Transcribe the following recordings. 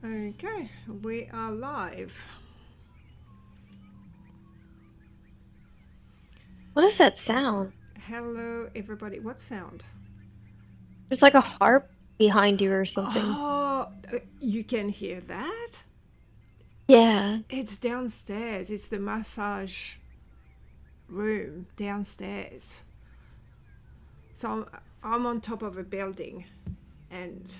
Okay, we are live. What is that sound? Hello, everybody. What sound? There's like a harp behind you or something. Oh, you can hear that? Yeah. It's downstairs. It's the massage room downstairs. So I'm on top of a building, and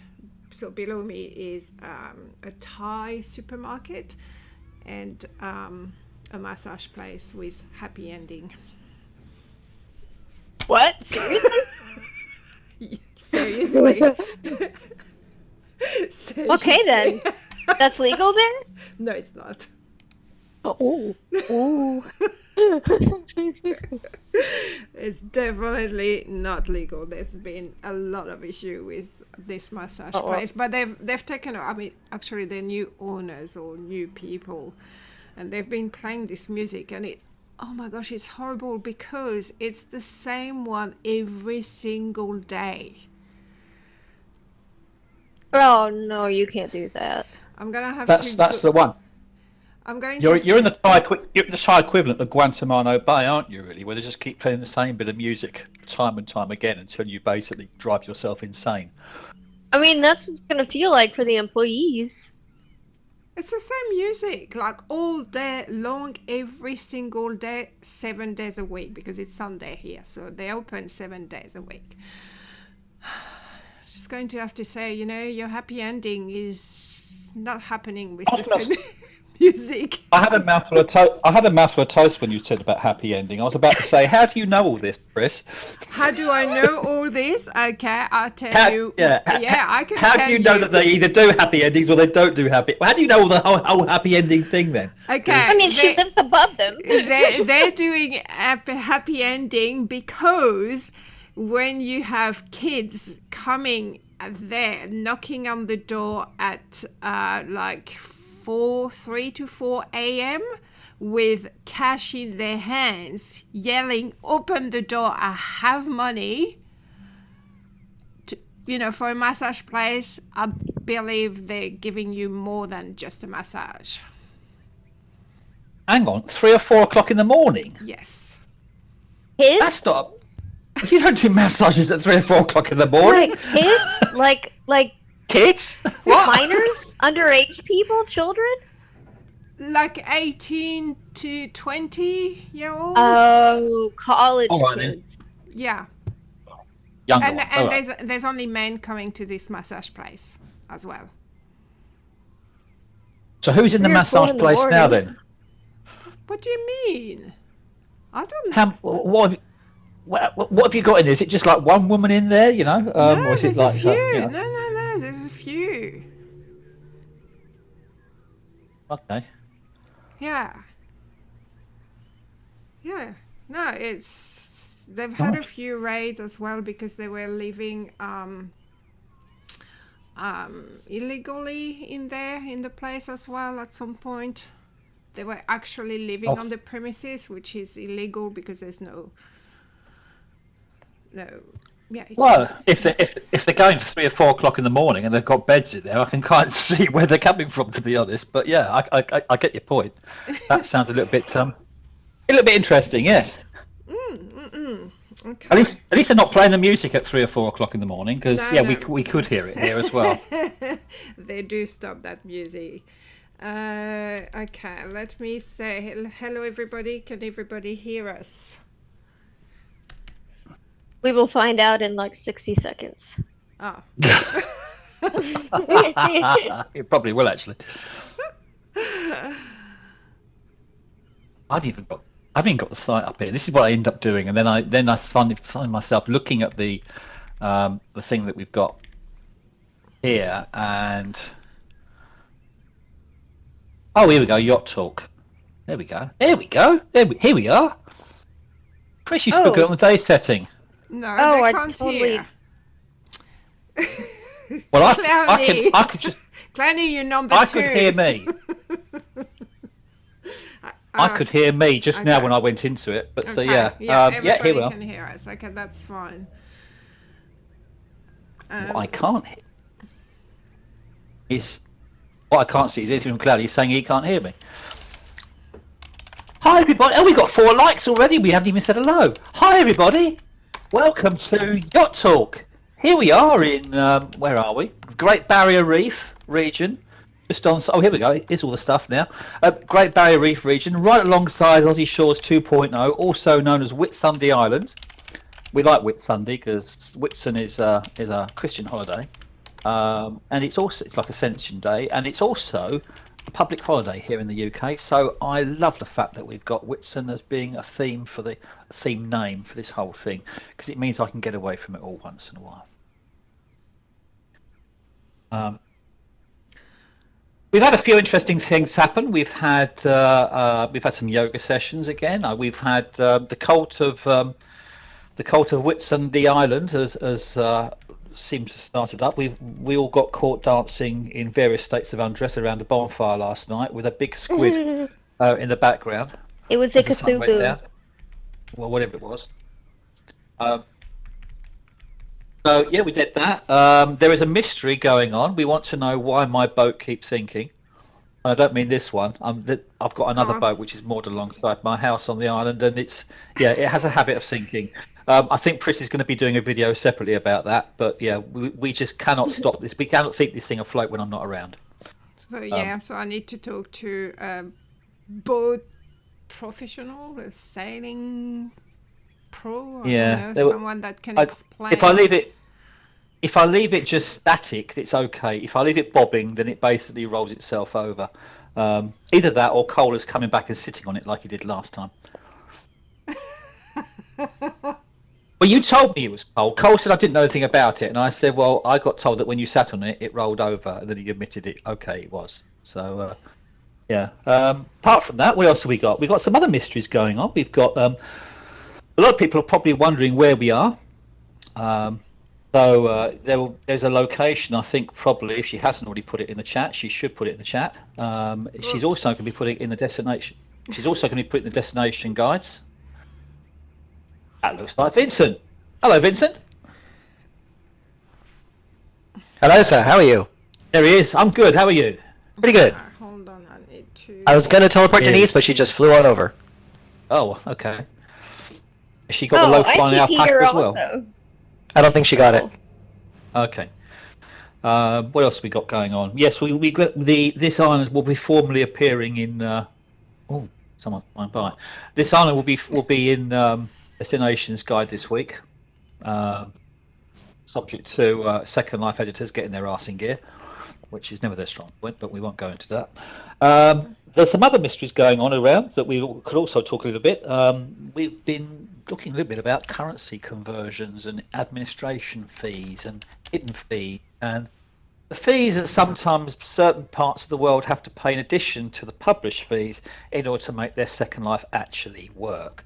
so below me is a Thai supermarket and a massage place with happy ending. What? Seriously? Seriously. Okay then. Seriously. That's legal there? No, it's not. Oh. Oh. It's definitely not legal. There's been a lot of issue with this massage place, but they've taken. I mean, actually, they're new owners or new people, and they've been playing this music, and it. Oh my gosh, it's horrible because it's the same one every single day. Oh no, you can't do that. I'm gonna have That's to. that's the one. I'm going You're to. you're in the Thai equivalent of Guantanamo Bay, aren't you? Really, where they just keep playing the same bit of music time and time again until you basically drive yourself insane. I mean, that's what it's gonna feel like for the employees. It's the same music, like all day long, every single day, 7 days a week, because it's Sunday here, so they open 7 days a week. Just going to have to say, your happy ending is not happening with the same music. I had a mouthful of toast when you said about happy ending. I was about to say, how do you know all this, Chris? How do I know all this? Okay, I'll tell you. Yeah, I can how tell do you know that they either do happy endings or they don't do happy? How do you know the whole happy ending thing then? Okay, I mean, she lives above them. they're doing a happy ending because when you have kids coming there knocking on the door at like 3 to 4 a.m. with cash in their hands, yelling, "Open the door, I have money." For a massage place, I believe they're giving you more than just a massage. Hang on, 3 or 4 o'clock in the morning? Yes. Kids? That's not. You don't do massages at 3 or 4 o'clock in the morning. Like kids? like Kids? What? minors? Underage people? Children? Like 18 to 20-year-olds. Oh, college All right, then. kids. Yeah. Younger And one. All right. there's only men coming to this massage place as well. So who's in the 3 or 4 massage in the place now morning. then? What do you mean? I don't What have you got in there? Is it just like one woman in there, No, or is it there's like a few. you know? No, there's a few. Okay. Yeah. No, they've had a Nice. few raids as well because they were living illegally in the place as well at some point. They were actually living on the premises, which is illegal because there's no. Yeah. Well, if they're going for 3 or 4 o'clock in the morning and they've got beds in there, I can kind of see where they're coming from, to be honest. But yeah, I get your point. That sounds a little bit interesting. Yes. Okay. At least they're not playing the music at 3 or 4 o'clock in the morning, because No. we could hear it here as well. They do stop that music. Okay, let me say hello, everybody. Can everybody hear us? We will find out in like 60 seconds. Oh. It probably will actually. I haven't even got the site up here. This is what I end up doing, and then I find myself looking at the thing that we've got here, and oh, here we go, yacht talk. There we go. Here we are. Chris, you spoke it on the day setting. No, Oh, they I can't totally- hear. Well, Clowny. I could just. Clowny, you're number I 2. could hear me. I could hear me just now when I went into it. But so yeah, everybody here we are. can hear us. Okay, that's fine. What I can't hear is What I can't see is Ethan Cloudy. He's saying he can't hear me. Hi everybody! Oh, we got 4 likes already. We haven't even said hello. Hi everybody! Welcome to Yacht Talk. Here we are in where are we? Great Barrier Reef region. Just on. Oh, here we go. Here's all the stuff now. Great Barrier Reef region, right alongside Aussie Shores 2.0, also known as Whitsunday Island. We like Whitsunday because Whitsun is a Christian holiday, and it's like Ascension Day, and it's also a public holiday here in the UK. So I love the fact that we've got Whitsun as being a theme name for this whole thing, because it means I can get away from it all once in a while. We've had a few interesting things happen. We've had some yoga sessions again. We've had the cult of Whitsunday Island has seems to have started up. We all got caught dancing in various states of undress around a bonfire last night with a big squid in the background. It was a Cthulhu. Well, whatever it was. So yeah, we did that. There is a mystery going on. We want to know why my boat keeps sinking. And I don't mean this one. I've got another boat which is moored alongside my house on the island, and it has a habit of sinking. I think Pris is going to be doing a video separately about that. But yeah, we just cannot stop this. We cannot keep this thing afloat when I'm not around. So yeah, so I need to talk to a boat professional, a sailing pro, someone that can explain. If I leave it just static, it's okay. If I leave it bobbing, then it basically rolls itself over. Either that, or Cole is coming back and sitting on it like he did last time. Well, you told me it was Cole. Cole said I didn't know anything about it, and I said, well, I got told that when you sat on it, it rolled over, and then he admitted it. Okay, it was. So, yeah. Apart from that, what else have we got? We've got some other mysteries going on. We've got a lot of people are probably wondering where we are. There's a location. I think probably if she hasn't already put it in the chat, she should put it in the chat. She's also going to be putting it in the destination. She's also going to be putting the destination guides. That looks like Vincent. Hello, Vincent. Hello, sir. How are you? There he is. I'm good. How are you? Pretty good. Hold on, I need to. I was going to teleport Denise, but she just flew on over. Oh, okay. She got the low flying alpaca as well. Also. I don't think she got it. Okay. What else we got going on? Yes, we got this island will be formally appearing in. Oh, someone flying by. This island will be in Destinations Guide this week. Subject to Second Life editors getting their arse in gear, which is never their strong point, but we won't go into that. There's some other mysteries going on around that we could also talk a little bit. We've been looking a little bit about currency conversions and administration fees and hidden fees, and the fees that sometimes certain parts of the world have to pay in addition to the published fees in order to make their Second Life actually work.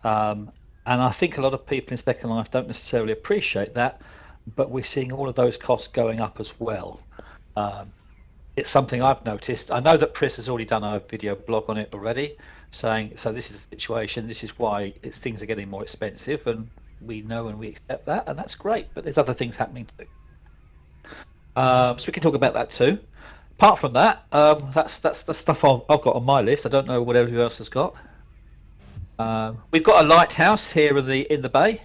And I think a lot of people in Second Life don't necessarily appreciate that, but we're seeing all of those costs going up as well. It's something I've noticed. I know that Pris has already done a video blog on it already, saying, so this is the situation, this is why things are getting more expensive, and we know and we accept that, and that's great, but there's other things happening too. So we can talk about that too. Apart from that, that's the stuff I've got on my list. I don't know what everyone else has got. We've got a lighthouse here in the bay,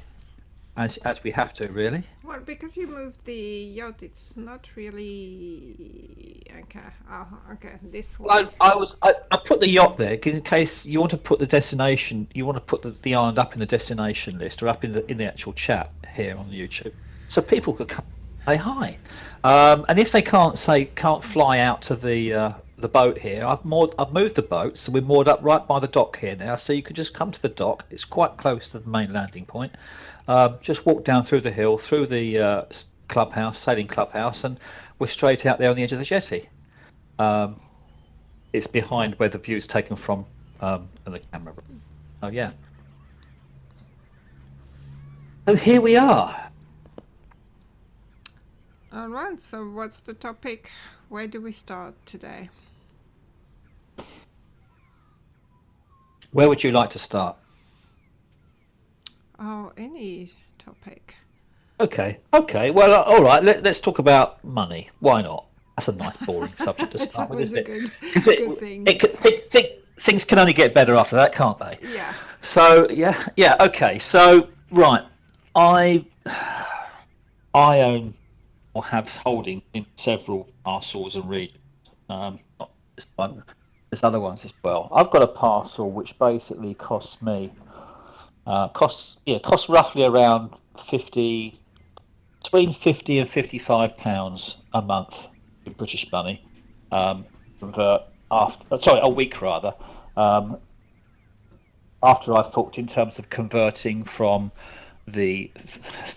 as we have to, really. Well, because you moved the yacht, it's not really okay. Oh, okay, this one. I put the yacht there because in case you want to put the destination, you want to put the island up in the destination list or up in the actual chat here on YouTube, so people could come say hi. And if they can't fly out to the boat here, I've moved the boat, so we're moored up right by the dock here now, so you can just come to the dock. It's quite close to the main landing point. Just walk down through the hill, through the sailing clubhouse, and we're straight out there on the edge of the jetty. It's behind where the view's taken from the camera. Oh yeah. So here we are. All right, so what's the topic? Where do we start today? Where would you like to start? Oh, any topic. Okay. Well, all right. Let's talk about money. Why not? That's a nice boring subject to That's start with, always isn't a it? good, 'Cause good thing. things can only get better after that, can't they? Yeah. So yeah, okay. So right, I own or have holding in several parcels and regions. Not this one, there's other ones as well. I've got a parcel which basically costs me costs roughly around 50, between 50 and 55 pounds a month in British money. Convert after a week rather. After I've talked in terms of converting from the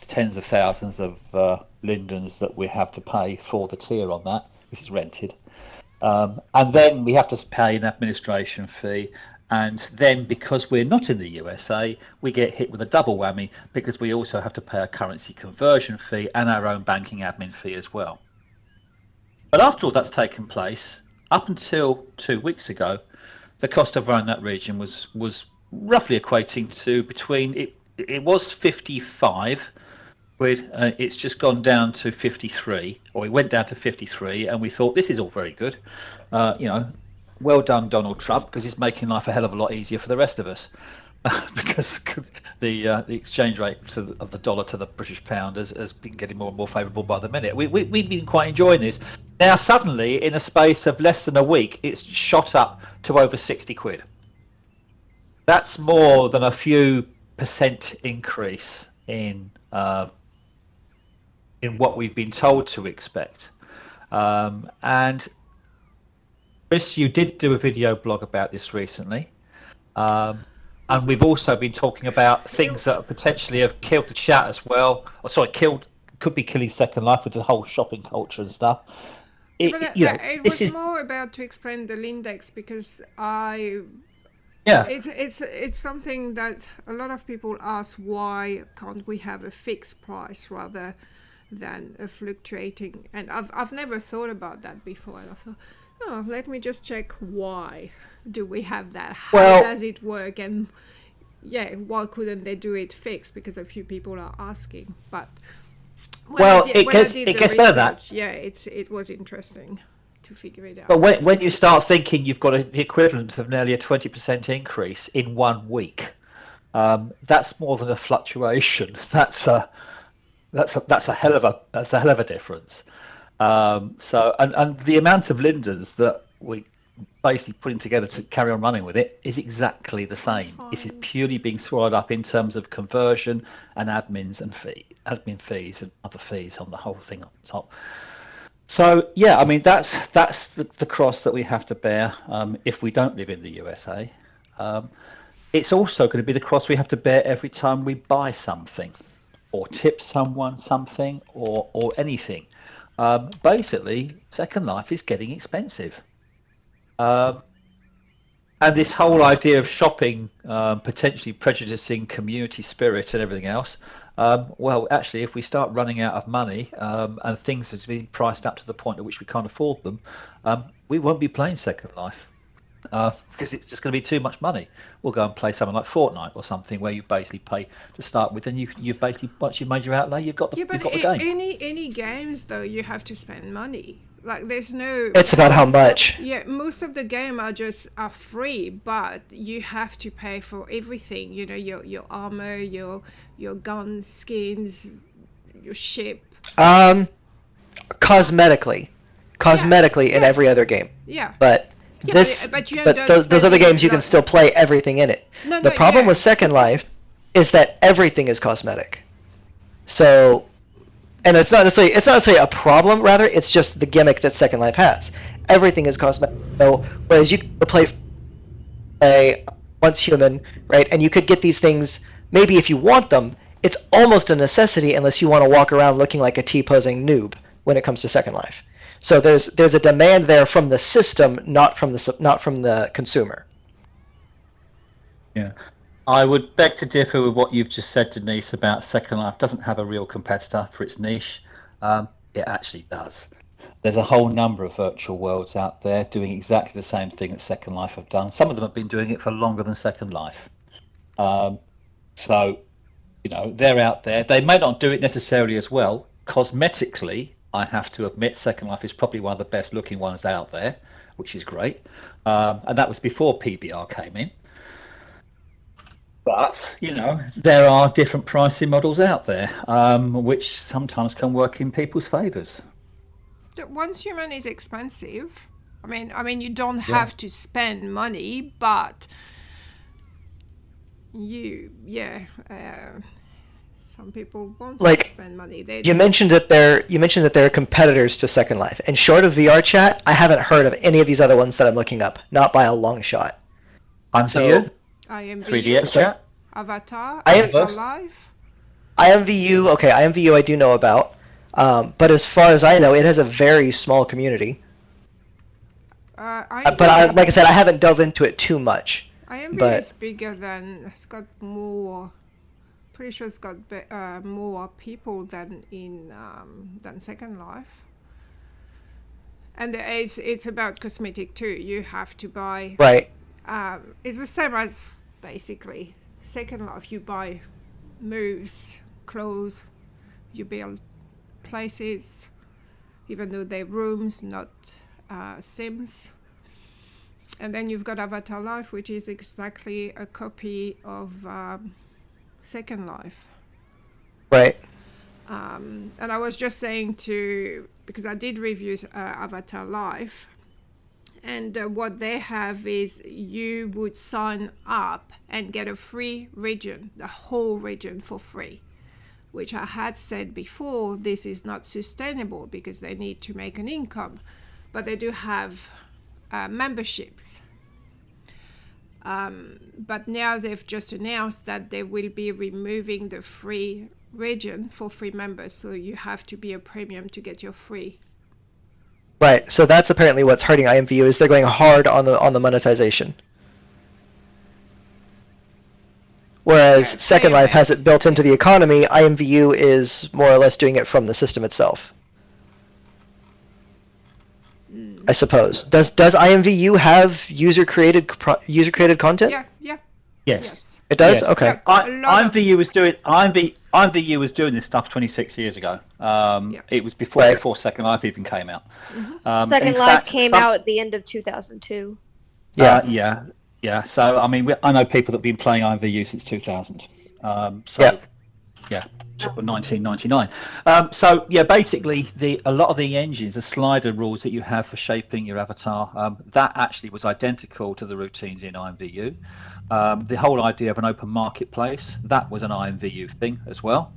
tens of thousands of lindens that we have to pay for the tier on that, this is rented, and then we have to pay an administration fee, and then because we're not in the USA, we get hit with a double whammy because we also have to pay a currency conversion fee and our own banking admin fee as well. But after all that's taken place, up until 2 weeks ago, the cost of running that region was roughly equating to between it was 55 quid. It's just gone down to 53, or it went down to 53, and we thought this is all very good. Well done, Donald Trump, because he's making life a hell of a lot easier for the rest of us. Because the exchange rate of the dollar to the British pound has been getting more and more favourable by the minute. We've been quite enjoying this. Now suddenly, in a space of less than a week, it's shot up to over 60 quid. That's more than a few percent increase in what we've been told to expect. And Chris, you did do a video blog about this recently. And we've also been talking about things that potentially have killed the chat as well. Could be killing Second Life with the whole shopping culture and stuff. It was more about to explain the Lindex, because it's something that a lot of people ask, why can't we have a fixed price rather than a fluctuating? And I've never thought about that before. And I thought, let me just check, why do we have that? How does it work? And why couldn't they do it fixed? Because a few people are asking. But it gets better than that. Yeah, it was interesting to figure it out. But when you start thinking you've got the equivalent of nearly a 20% increase in 1 week, that's more than a fluctuation. That's a hell of a difference. So the amount of lindens that we basically putting together to carry on running with it is exactly the same. This is purely being swallowed up in terms of conversion and admin fees and other fees on the whole thing on top. So I mean that's the cross that we have to bear if we don't live in the USA. It's also going to be the cross we have to bear every time we buy something or tip someone something or anything. Basically, Second Life is getting expensive. And this whole idea of shopping potentially prejudicing community spirit and everything else, actually, if we start running out of money and things are being priced up to the point at which we can't afford them, we won't be playing Second Life because it's just going to be too much money. We'll go and play something like Fortnite or something where you basically pay to start with, and you basically, once you've made your outlay, you've got the game. Any games though, you have to spend money. Like there's no. It's about how much. Yeah, most of the game are free, but you have to pay for everything. You know, your armor, your gun skins, your ship. Cosmetically in every other game. Yeah. But those other games you can still play everything in it. The problem with Second Life is that everything is cosmetic. So. And it's not necessarily a problem, rather, it's just the gimmick that Second Life has. Everything is cosmetic. So, whereas you could play once human, right, and you could get these things, maybe if you want them, it's almost a necessity unless you want to walk around looking like a T-posing noob when it comes to Second Life. So there's a demand there from the system, not from the consumer. Yeah. I would beg to differ with what you've just said, Denise, about Second Life doesn't have a real competitor for its niche. It actually does. There's a whole number of virtual worlds out there doing exactly the same thing that Second Life have done. Some of them have been doing it for longer than Second Life. So, they're out there. They may not do it necessarily as well cosmetically I have to admit, Second Life is probably one of the best looking ones out there, which is great. And that was before PBR came in. But, there are different pricing models out there, which sometimes can work in people's favours. Once human is expensive. I mean, you don't have to spend money, but some people want to spend money. You mentioned that they're competitors to Second Life, and short of VR chat, I haven't heard of any of these other ones that I'm looking up, not by a long shot. IMVU, 3DX chat, Avatar, Avatar Life. IMVU I do know about, but as far as I know, it has a very small community. Like I said, I haven't delved into it too much. IMVU is bigger it's got more. Pretty sure it's got more people than Second Life. And it's about cosmetic too. You have to buy. Right. It's the same as basically Second Life. You buy moves, clothes, you build places, even though they're rooms, not Sims. And then you've got Avatar Life, which is exactly a copy of Second Life. Right. And I was just saying because I did review Avatar Life, and what they have is you would sign up and get a free region, the whole region for free, which I had said before, this is not sustainable because they need to make an income, but they do have memberships. But now they've just announced that they will be removing the free region for free members, so you have to be a premium to get your free. Right, so that's apparently what's hurting IMVU, is they're going hard on the monetization. Whereas Second Life has it built into the economy, IMVU is more or less doing it from the system itself. I suppose. Does IMVU have user created content? Yeah. Yes. It does. Yes. Okay. Yeah, IMVU was doing this stuff 26 years ago. It was before Second Life even came out. Mm-hmm. Second Life came out at the end of 2002. Yeah. So I mean, I know people that've been playing IMVU since 2000. Sort of 1999. So basically, a lot of the engines, the slider rules that you have for shaping your avatar, that actually was identical to the routines in IMVU. The whole idea of an open marketplace, that was an IMVU thing as well.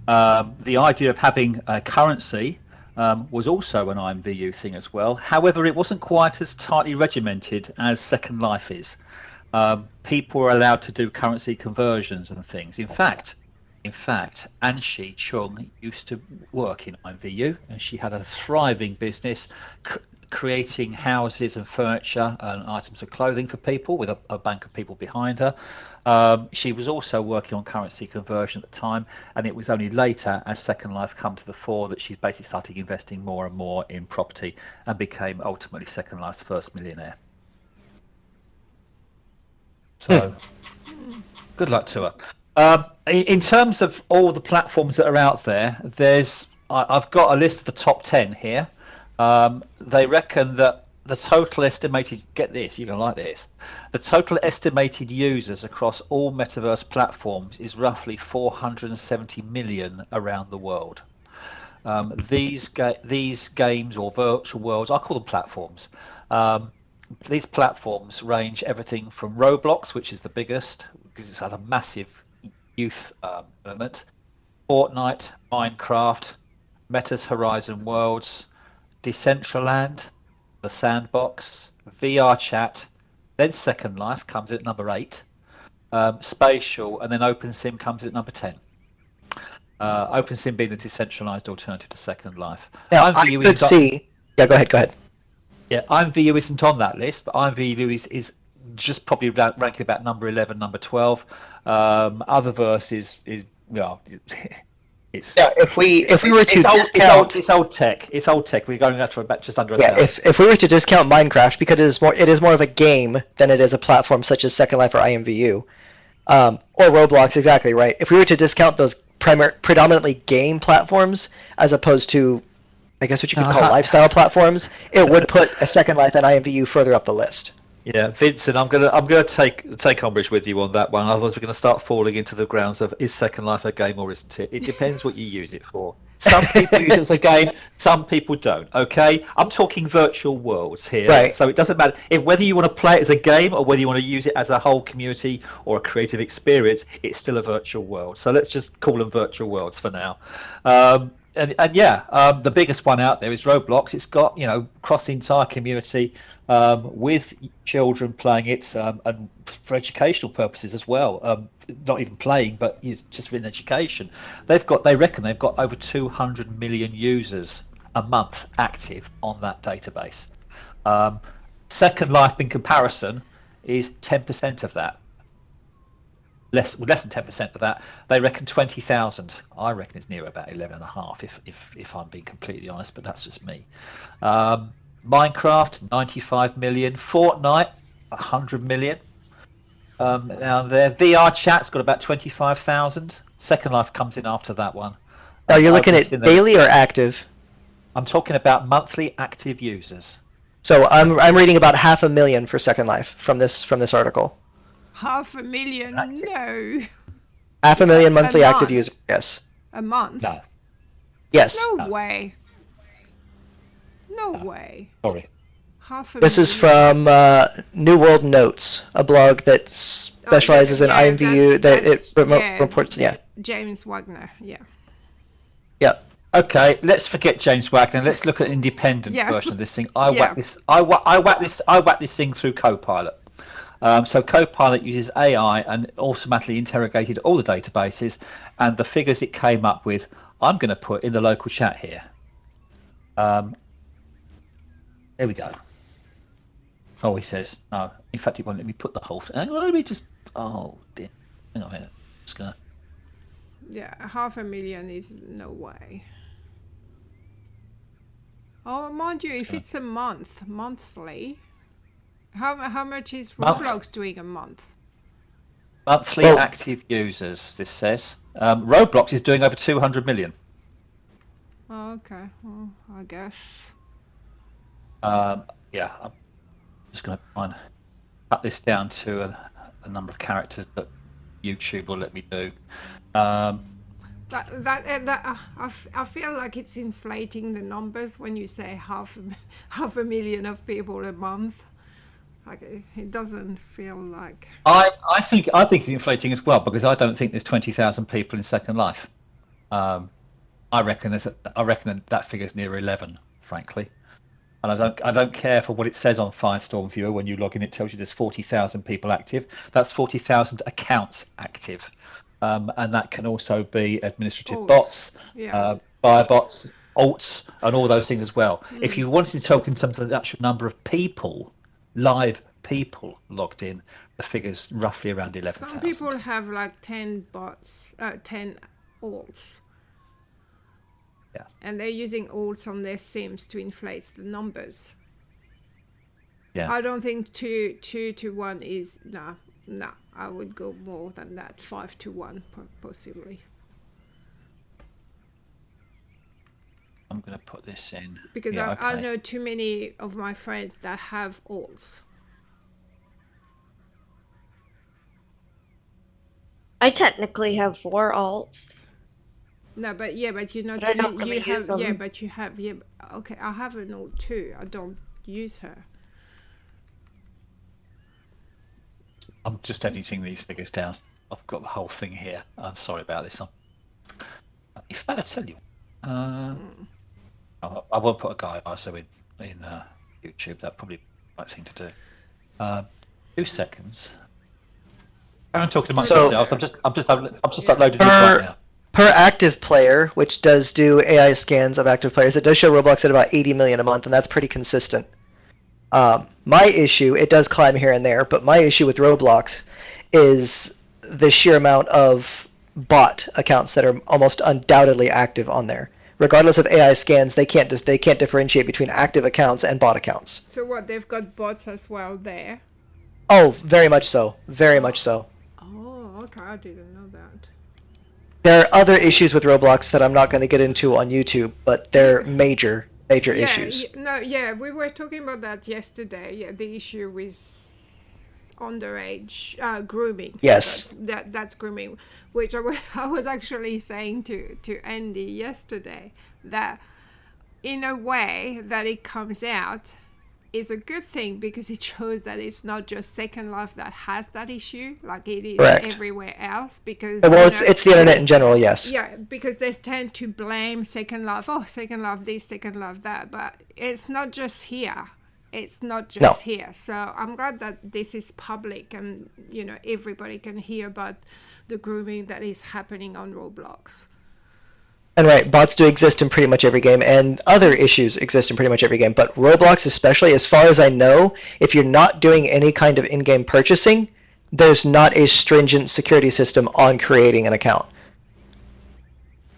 The idea of having a currency was also an IMVU thing as well. However, it wasn't quite as tightly regimented as Second Life is. People were allowed to do currency conversions and things. In fact, Anshi Chung used to work in IMVU, and she had a thriving business creating houses and furniture and items of clothing for people with a bank of people behind her. She was also working on currency conversion at the time, and it was only later, as Second Life come to the fore, that she basically started investing more and more in property and became ultimately Second Life's first millionaire. So, good luck to her. In terms of all the platforms that are out there, I've got a list of the top 10 here. They reckon that the total estimated, get this, you're going to like this, the total estimated users across all Metaverse platforms is roughly 470 million around the world. These games or virtual worlds, I call them platforms. These platforms range everything from Roblox, which is the biggest, because it's had a massive youth movement, Fortnite, Minecraft, Meta's Horizon Worlds, Decentraland, The Sandbox, VR Chat, then Second Life comes at number 8, Spatial, and then OpenSim comes at number 10. OpenSim being the decentralized alternative to Second Life. Now, I could see... Yeah, go ahead. Yeah, IMVU isn't on that list, but IMVU is just probably ranking about number 11, number 12. Otherverse is it's if we were to discount, it's old tech. It's old tech. We're going to about just under a thousand. If we were to discount Minecraft, because it is more of a game than it is a platform such as Second Life or IMVU, or Roblox, exactly right. If we were to discount those predominantly game platforms as opposed to I guess what you could call lifestyle platforms, it would put a Second Life and IMVU further up the list. Yeah, Vincent, I'm gonna take umbrage with you on that one. Otherwise, we're gonna start falling into the grounds of is Second Life a game or isn't it? It depends what you use it for. Some people use it as a game, some people don't. Okay, I'm talking virtual worlds here, right. So it doesn't matter whether you want to play it as a game or whether you want to use it as a whole community or a creative experience. It's still a virtual world. So let's just call them virtual worlds for now. And yeah, the biggest one out there is Roblox. It's got, across the entire community, with children playing it, and for educational purposes as well. Not even playing, but just for education. They reckon they've got over 200 million users a month active on that database. Second Life, in comparison, is 10% of that. Less than 10% of that. They reckon 20,000. I reckon it's near about 11.5 if I'm being completely honest, but that's just me. Minecraft, 95 million. Fortnite, 100 million. Now their VR chat's got about 25,000. Second Life comes in after that one. Are you looking at daily or active? I'm talking about monthly active users. So I'm reading about 500,000 for Second Life from this article. 500,000? No. 500,000 monthly active users. Yes. A month? No. Yes. No way. No way. Sorry. 500,000. This is from New World Notes, a blog that specializes in IMVU. It reports. Yeah. James Wagner. Yeah. Yeah. Okay, let's forget James Wagner. Let's look at an independent version of this thing. I whack this thing through Copilot. So Copilot uses AI and automatically interrogated all the databases, and the figures it came up with, I'm going to put in the local chat here. There we go. Oh, he says no. In fact, it won't let me put the whole thing. Let me just. Oh dear. Hang on a minute. Just gonna. Yeah, 500,000 is no way. Oh, mind you, if it's a monthly, how much is Roblox doing a month? Monthly active users, this says. Roblox is doing over 200 million. Oh, okay. Well, I guess. Yeah, I'm just going to try and cut this down to a number of characters that YouTube will let me do. I feel like it's inflating the numbers when you say half a million of people a month. Like it doesn't feel like. I think it's inflating as well, because I don't think there's 20,000 people in Second Life. I reckon that figure's near 11, frankly. And I don't care for what it says on Firestorm Viewer. When you log in, it tells you there's 40,000 people active. That's 40,000 accounts active, and that can also be administrative bots, buyer bots, alts, and all those things as well. If you wanted to talk in terms of the actual number of people, live people logged in, the figure's roughly around 11,000. Some people have like 10 bots, 10 alts. Yeah. And they're using alts on their sims to inflate the numbers. Yeah. I don't think 2 to 1 is no. I would go more than that, 5 to 1 possibly. I'm going to put this in because I know too many of my friends that have alts. I technically have 4 alts. No, but you know, but I don't really use them. Okay, I have an alt too. I don't use her. I'm just editing these figures down. I've got the whole thing here. I'm sorry about this. In fact, I tell you, I won't put a guy also in YouTube. That'd probably be the right thing to do. 2 seconds. I'm talking to myself. I'm just uploading this right now. Per active player, which does do AI scans of active players, it does show Roblox at about 80 million a month, and that's pretty consistent. My issue, it does climb here and there, but my issue with Roblox is the sheer amount of bot accounts that are almost undoubtedly active on there. Regardless of AI scans, they can't differentiate between active accounts and bot accounts. So what, they've got bots as well there? Oh, very much so. Very much so. Oh, okay, I didn't know that. There are other issues with Roblox that I'm not going to get into on YouTube, but they're major. major issues. We were talking about that yesterday. Yeah, the issue with underage grooming. Yes, that's grooming, which I was actually saying to Andy yesterday, that in a way that it comes out is a good thing, because it shows that it's not just Second Life that has that issue, like it is everywhere else. Because it's the internet in general, yes. Yeah, because they tend to blame Second Life. Oh, Second Life this, Second Life that, but it's not just here. It's not just here. So I'm glad that this is public, and everybody can hear about the grooming that is happening on Roblox. And right, bots do exist in pretty much every game, and other issues exist in pretty much every game. But Roblox especially, as far as I know, if you're not doing any kind of in-game purchasing, there's not a stringent security system on creating an account.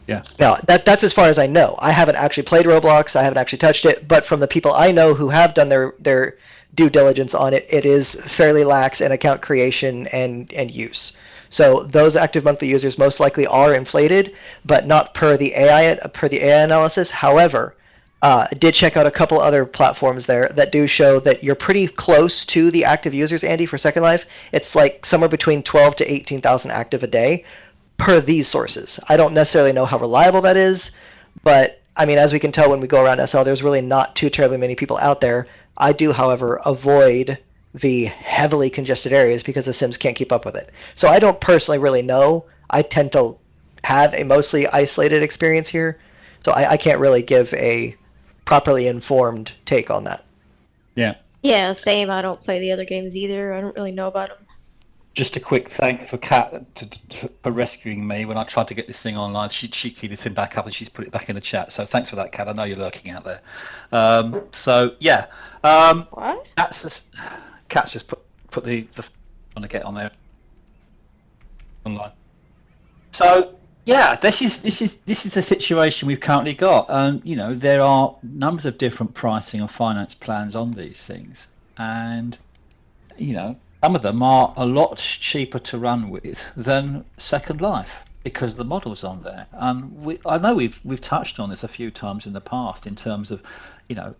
Yeah. Now, that's as far as I know. I haven't actually played Roblox. I haven't actually touched it. But from the people I know who have done their due diligence on it, it is fairly lax in account creation and use. So those active monthly users most likely are inflated, but not per the AI analysis. However, I did check out a couple other platforms there that do show that you're pretty close to the active users, Andy, for Second Life. It's like somewhere between 12 to 18,000 active a day per these sources. I don't necessarily know how reliable that is, but I mean, as we can tell when we go around SL, there's really not too terribly many people out there. I do, however, avoid the heavily congested areas because the Sims can't keep up with it. So I don't personally really know. I tend to have a mostly isolated experience here, so I can't really give a properly informed take on that. Yeah. Yeah, same. I don't play the other games either. I don't really know about them. Just a quick thank for Kat for rescuing me when I tried to get this thing online. She keyed it in back up and she's put it back in the chat. So thanks for that, Kat. I know you're lurking out there. What? Kat's just put the on to get on there online. So yeah, this is the situation we've currently got, and there are numbers of different pricing and finance plans on these things, and some of them are a lot cheaper to run with than Second Life because the model's on there. And I know we've touched on this a few times in the past in terms of,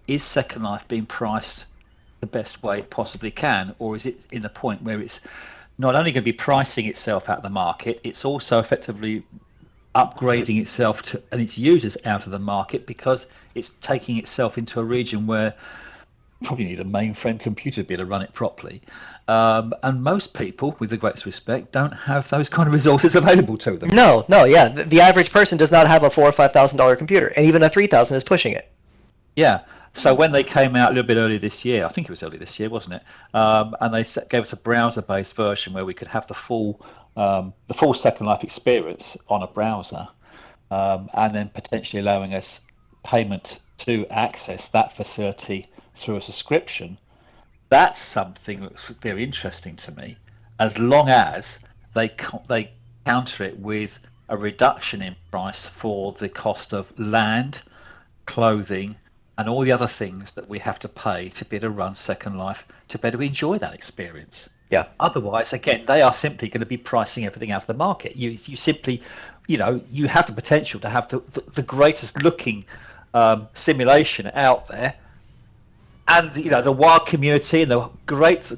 is Second Life being priced the best way it possibly can, or is it in the point where it's not only going to be pricing itself out of the market, it's also effectively upgrading itself and its users out of the market because it's taking itself into a region where you probably need a mainframe computer to be able to run it properly. And most people, with the greatest respect, don't have those kind of resources available to them. No, yeah. The average person does not have a $4,000 or $5,000 computer, and even a $3,000 is pushing it. Yeah. So when they came out a little bit earlier this year, I think it was early this year, wasn't it? And they gave us a browser-based version where we could have the full Second Life experience on a browser, and then potentially allowing us payment to access that facility through a subscription. That's something that's very interesting to me, as long as they counter it with a reduction in price for the cost of land, clothing, and all the other things that we have to pay to be able to run Second Life, to be able to enjoy that experience. Yeah. Otherwise, again, they are simply going to be pricing everything out of the market. You simply, you have the potential to have the greatest looking simulation out there, and the wild community and the great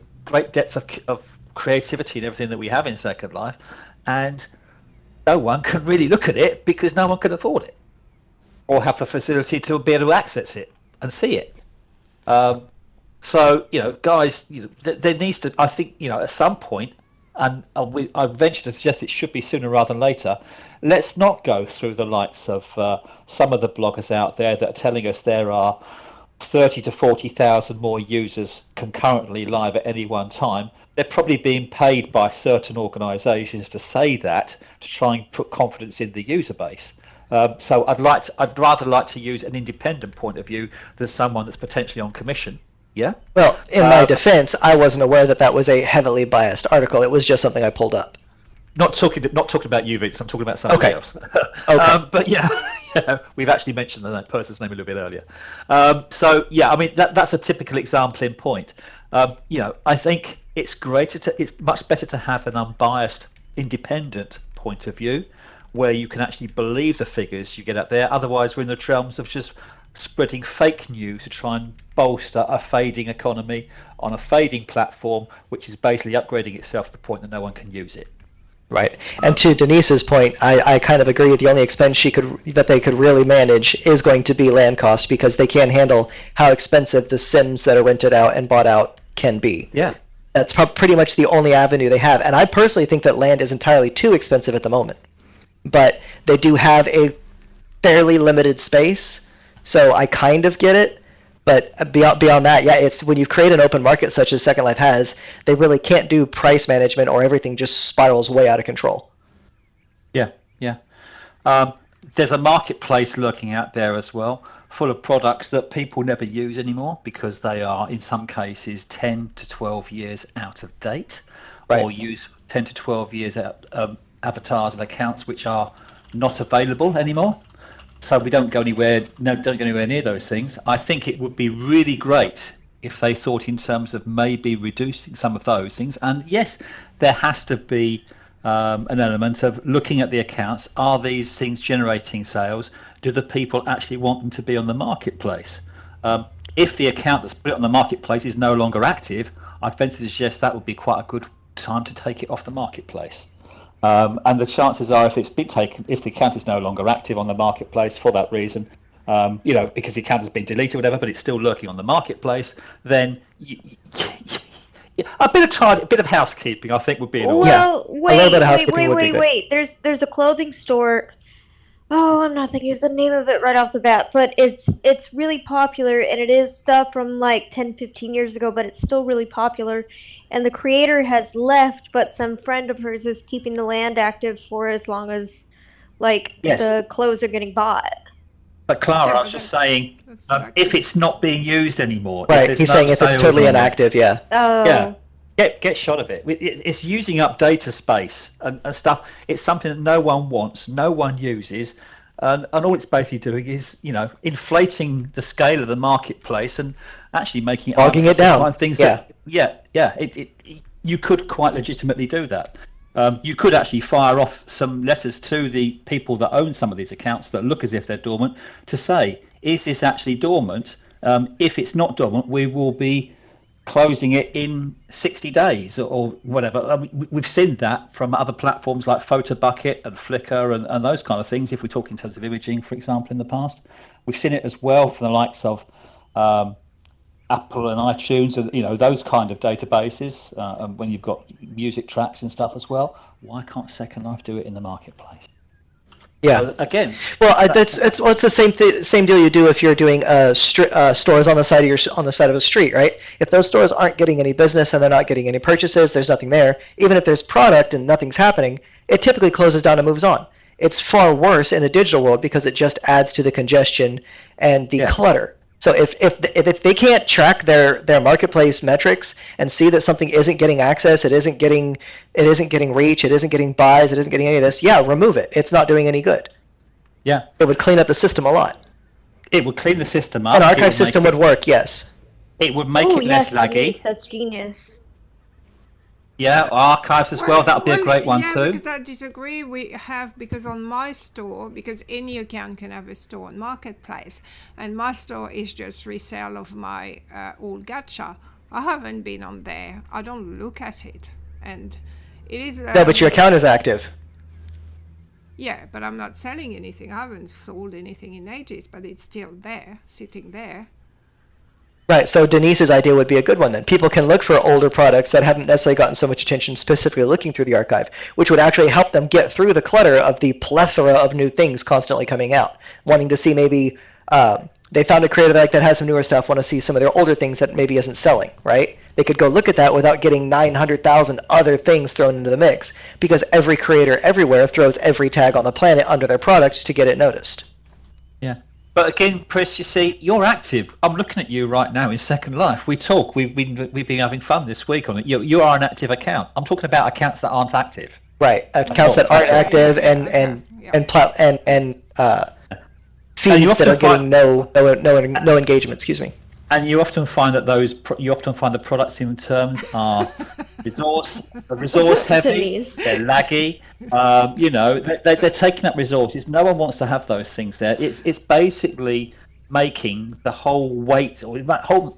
depth of creativity and everything that we have in Second Life, and no one can really look at it because no one can afford it or have the facility to be able to access it and see it. So guys, there needs to, I think, at some point, and I venture to suggest it should be sooner rather than later. Let's not go through the likes of some of the bloggers out there that are telling us there are 30 to 40,000 more users concurrently live at any one time. They're probably being paid by certain organisations to say that, to try and put confidence in the user base. So I'd rather like to use an independent point of view than someone that's potentially on commission. Yeah. Well, in my defense, I wasn't aware that was a heavily biased article. It was just something I pulled up. Not talking about you, Vince. I'm talking about somebody else. Okay. But yeah, we've actually mentioned that person's name a little bit earlier. So yeah, I mean that's a typical example in point. I think it's much better to have an unbiased, independent point of view, where you can actually believe the figures you get out there. Otherwise, we're in the realms of just spreading fake news to try and bolster a fading economy on a fading platform, which is basically upgrading itself to the point that no one can use it. Right. And to Denise's point, I kind of agree. The only expense that they could really manage is going to be land cost, because they can't handle how expensive the Sims that are rented out and bought out can be. Yeah. That's pretty much the only avenue they have. And I personally think that land is entirely too expensive at the moment. But they do have a fairly limited space, so I kind of get it. But beyond that, yeah, it's when you create an open market such as Second Life has, they really can't do price management, or everything just spirals way out of control. Yeah. There's a marketplace lurking out there as well, full of products that people never use anymore because they are, in some cases, 10 to 12 years out of date, right, or use 10 to 12 years out avatars and accounts which are not available anymore. So we don't go anywhere near those things. I think it would be really great if they thought in terms of maybe reducing some of those things. And yes, there has to be an element of looking at the accounts. Are these things generating sales? Do the people actually want them to be on the marketplace? If the account that's put on the marketplace is no longer active, I'd venture to suggest that would be quite a good time to take it off the marketplace. And the chances are, if the account is no longer active on the marketplace for that reason, because the account has been deleted or whatever, but it's still lurking on the marketplace, then a bit of housekeeping, I think, would be in order. Well, wait. wait. There's a clothing store. Oh, I'm not thinking of the name of it right off the bat, but it's really popular, and it is stuff from like 10, 15 years ago, but it's still really popular. And the creator has left, but some friend of hers is keeping the land active for as long as, the clothes are getting bought. But Clara, I was just saying, if it's not being used anymore, right? He's saying if it's totally inactive, yeah. Oh. Yeah. Get shot of it. It's using up data space and stuff. It's something that no one wants, no one uses, and all it's basically doing is, inflating the scale of the marketplace and actually making it bogging it down. Things you could quite legitimately do that. You could actually fire off some letters to the people that own some of these accounts that look as if they're dormant to say, is this actually dormant? If it's not dormant, we will be closing it in 60 days or whatever. We've seen that from other platforms like PhotoBucket and Flickr and those kind of things, if we talk in terms of imaging, for example, in the past. We've seen it as well from the likes of Apple and iTunes and those kind of databases, and when you've got music tracks and stuff as well. Why can't Second Life do it in the marketplace? Yeah. So again. Well, it's the same deal you do if you're doing stores on the side of a street, right? If those stores aren't getting any business and they're not getting any purchases, there's nothing there. Even if there's product and nothing's happening, it typically closes down and moves on. It's far worse in a digital world because it just adds to the congestion and the clutter. So if they can't track their marketplace metrics and see that something isn't getting access, it isn't getting reach, it isn't getting buys, it isn't getting any of this, remove it. It's not doing any good. Yeah. It would clean up the system a lot. It would clean the system up. An archive system would work, yes. It would make it less laggy. Denise, that's genius. Yeah, archives as well. That would be a great one too. Because I disagree. Because on my store, because any account can have a store on Marketplace, and my store is just resale of my old gacha. I haven't been on there. I don't look at it, and it is. Yeah, but your account is active. Yeah, but I'm not selling anything. I haven't sold anything in ages, but it's still there, sitting there. Right, so Denise's idea would be a good one then. People can look for older products that haven't necessarily gotten so much attention specifically looking through the archive, which would actually help them get through the clutter of the plethora of new things constantly coming out. Wanting to see maybe they found a creator that has some newer stuff, want to see some of their older things that maybe isn't selling, right? They could go look at that without getting 900,000 other things thrown into the mix, because every creator everywhere throws every tag on the planet under their product to get it noticed. Yeah. But again, Chris, you see, you're active. I'm looking at you right now in Second Life. We talk. We've been having fun this week on it. You are an active account. I'm talking about accounts that aren't active. Right, accounts that aren't active and feeds that are getting no engagement. Excuse me. And you often find that the products in terms are resource heavy. They're laggy. They're taking up resources. No one wants to have those things there. It's basically making the whole weight, or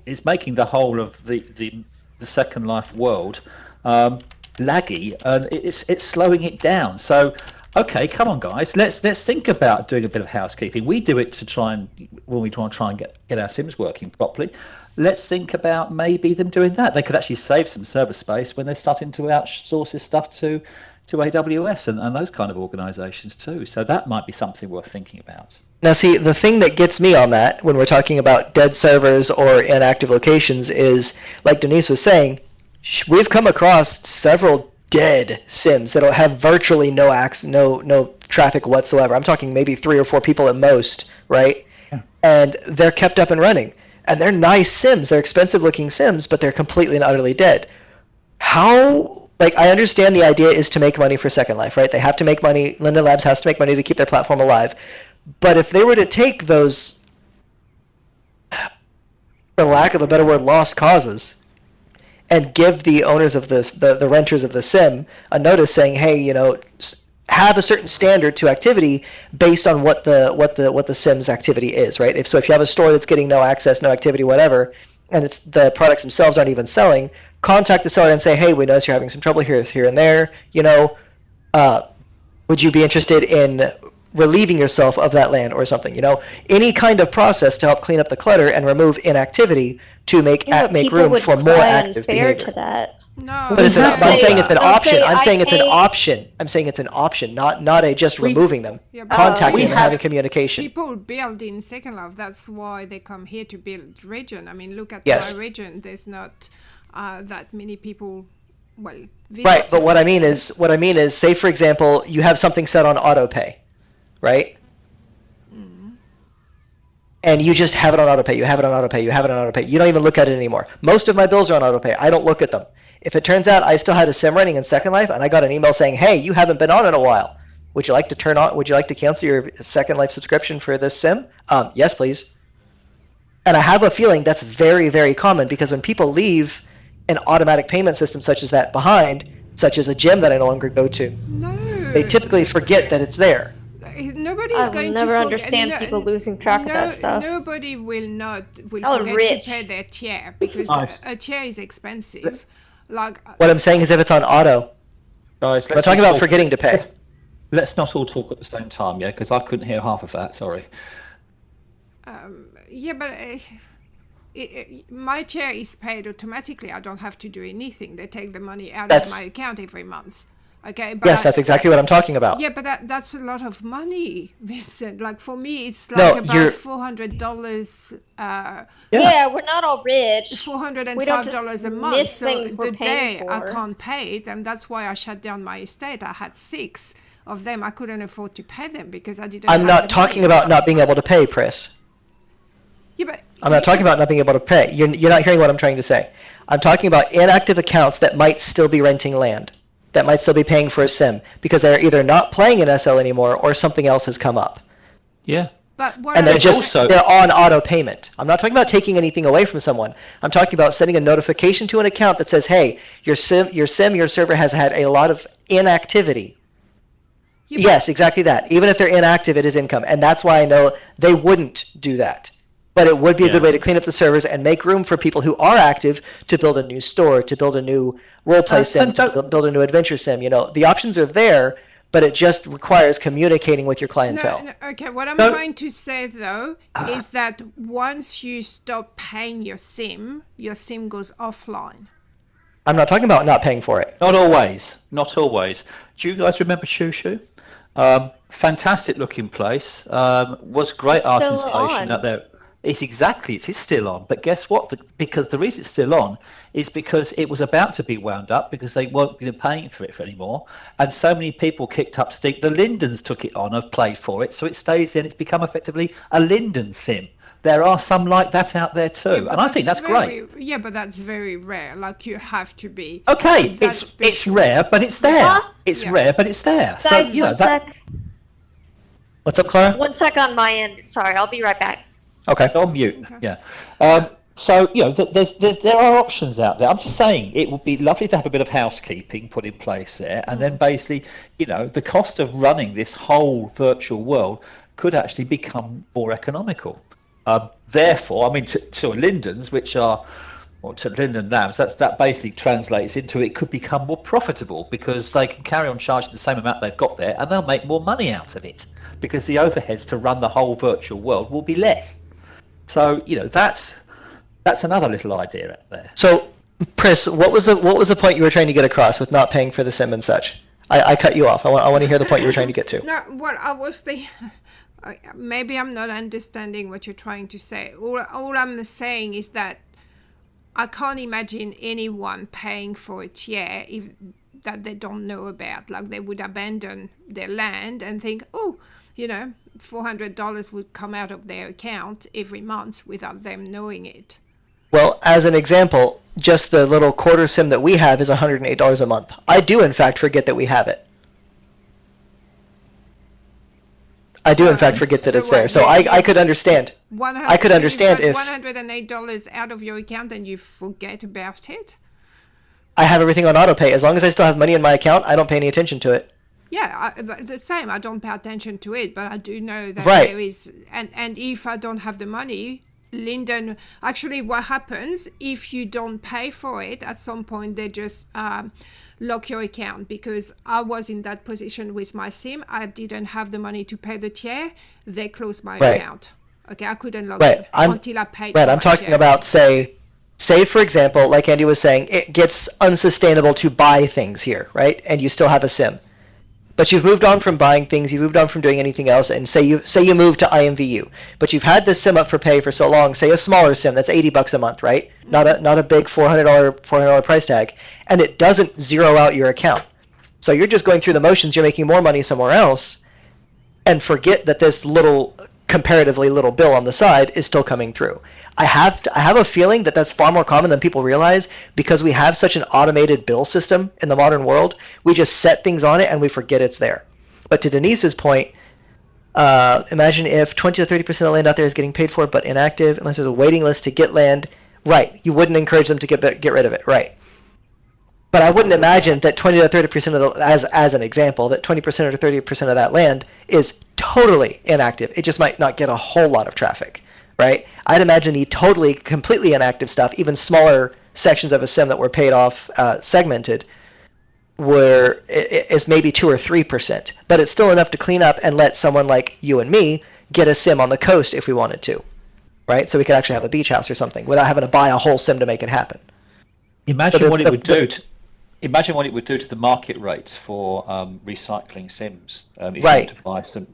it's making the whole of the Second Life world laggy, and it's slowing it down. So, okay, come on, guys, let's think about doing a bit of housekeeping. We do it to try and when we try and get our Sims working properly. Let's think about maybe them doing that. They could actually save some server space when they're starting to outsource this stuff to AWS and those kind of organizations too. So that might be something worth thinking about. Now, see, the thing that gets me on that when we're talking about dead servers or inactive locations is, like Denise was saying, we've come across several dead Sims that have virtually no traffic whatsoever. I'm talking maybe 3 or 4 people at most, right? Yeah. And they're kept up and running. And they're nice Sims. They're expensive-looking Sims, but they're completely and utterly dead. How... Like, I understand the idea is to make money for Second Life, right? They have to make money. Linden Labs has to make money to keep their platform alive. But if they were to take those, for lack of a better word, lost causes, and give the owners of the renters of the sim a notice saying, hey, you know, have a certain standard to activity based on what the sim's activity is, right? If you have a store that's getting no access, no activity, whatever, and it's the products themselves aren't even selling, contact the seller and say, hey, we notice you're having some trouble here and there. You know, would you be interested in relieving yourself of that land or something? You know, any kind of process to help clean up the clutter and remove inactivity to make room for more active behavior. To that. No, but I'm saying it's an option. I'm saying it's an option. I'm saying it's an option, not a just removing them. Yeah, contacting and having communication. People build in Second Life. That's why they come here to build region. I mean, look at yes. my region. There's not that many people. Well, right. But what I mean is, say for example, you have something set on auto pay, right? And you just have it on auto pay. You have it on auto pay. You have it on auto pay. You don't even look at it anymore. Most of my bills are on auto pay. I don't look at them. If it turns out I still had a sim running in Second Life and I got an email saying, hey, you haven't been on in a while. Would you like to cancel your Second Life subscription for this sim? Yes, please. And I have a feeling that's very, very common, because when people leave an automatic payment system such as that behind, such as a gym that I no longer go to, they typically forget that it's there. Nobody's going to never understand people losing track of that stuff. Nobody will forget to pay their chair, because a chair is expensive. Like what I'm saying is, if it's on auto, guys, we're talking about forgetting to pay. Let's not all talk at the same time, yeah, because I couldn't hear half of that. Sorry. Yeah, but my chair is paid automatically. I don't have to do anything. They take the money out of my account every month. Okay, but yes, that's exactly what I'm talking about. Yeah, but that's a lot of money, Vincent. Like for me, it's like about $400. Yeah, we're not all rich. $405 a month. So the day for. I can't pay it, and that's why I shut down my estate. I had 6 of them. I couldn't afford to pay them because I didn't. I'm not talking about not being able to pay, Pris. Yeah, but I'm not talking about not being able to pay. You're not hearing what I'm trying to say. I'm talking about inactive accounts that might still be renting land, that might still be paying for a sim, because they're either not playing in SL anymore or something else has come up. Yeah. But and they're on auto payment. I'm not talking about taking anything away from someone. I'm talking about sending a notification to an account that says, hey, your server has had a lot of inactivity. Yes, exactly that. Even if they're inactive, it is income. And that's why I know they wouldn't do that. But it would be a good way to clean up the servers and make room for people who are active to build a new store, to build a new roleplay sim, to build a new adventure sim. You know, the options are there, but it just requires communicating with your clientele. Okay, what I'm trying to say, though, is that once you stop paying your sim goes offline. I'm not talking about not paying for it. Not always. Not always. Do you guys remember Shoo Shoo? Fantastic looking place. Was great art installation out there. It is still on, but guess what? Because the reason it's still on is because it was about to be wound up, because they weren't paying for it anymore, and so many people kicked up stink. The Lindens took it on, have played for it, so it stays in. It's become effectively a Linden sim. There are some like that out there too, and I think that's great. Yeah, but that's very rare. Like, you have to be. Okay, it's rare, but it's there. It's rare, but it's there. Guys, so you know sec. What's up, Clara? 1 sec on my end. Sorry, I'll be right back. Okay. On mute. Okay. Yeah. So you know, there are options out there. I'm just saying it would be lovely to have a bit of housekeeping put in place there, and then basically, you know, the cost of running this whole virtual world could actually become more economical. Therefore, I mean, to Linden's, which are, or to Linden Labs, that basically translates into it could become more profitable because they can carry on charging the same amount they've got there, and they'll make more money out of it because the overheads to run the whole virtual world will be less. So that's another little idea out there. So, Pris, what was the point you were trying to get across with not paying for the sim and such? I cut you off. I want to hear the point you were trying to get to. No, what I was maybe I'm not understanding what you're trying to say. All I'm saying is that I can't imagine anyone paying for a tier that they don't know about. Like they would abandon their land and think, oh, $400 would come out of their account every month without them knowing it. Well, as an example, just the little quarter sim that we have is $108 a month. I do, in fact, forget that we have it. I do, in fact, forget that it's there. So I could understand. I could understand if $108 out of your account and you forget about it. I have everything on autopay. As long as I still have money in my account, I don't pay any attention to it. Yeah, the same. I don't pay attention to it, but I do know that right. There is, and if I don't have the money, Linden, actually what happens if you don't pay for it, at some point they just lock your account, because I was in that position with my sim. I didn't have the money to pay the tier. They closed my account. Okay, I couldn't log in until I paid. Right, I'm talking about say for example, like Andy was saying, it gets unsustainable to buy things here, right? And you still have a sim. But you've moved on from buying things, you've moved on from doing anything else, and say you move to IMVU, but you've had this sim up for pay for so long, say a smaller sim that's $80 a month, right? Not a big $400 price tag, and it doesn't zero out your account. So you're just going through the motions, you're making more money somewhere else, and forget that this comparatively little bill on the side is still coming through. I have a feeling that that's far more common than people realize, because we have such an automated bill system in the modern world. We just set things on it and we forget it's there. But to Denise's point, imagine if 20 to 30% of land out there is getting paid for but inactive, unless there's a waiting list to get land. Right, you wouldn't encourage them to get rid of it, right? But I wouldn't imagine that 20 to 30% of as an example, that 20% or 30% of that land is totally inactive. It just might not get a whole lot of traffic, right? I'd imagine the completely inactive stuff, even smaller sections of a sim that were paid off, segmented, where is maybe 2 or 3%, but it's still enough to clean up and let someone like you and me get a sim on the coast if we wanted to, right? So we could actually have a beach house or something without having to buy a whole sim to make it happen. Imagine what it would do to the market rates for recycling sims. If you right. were to buy some,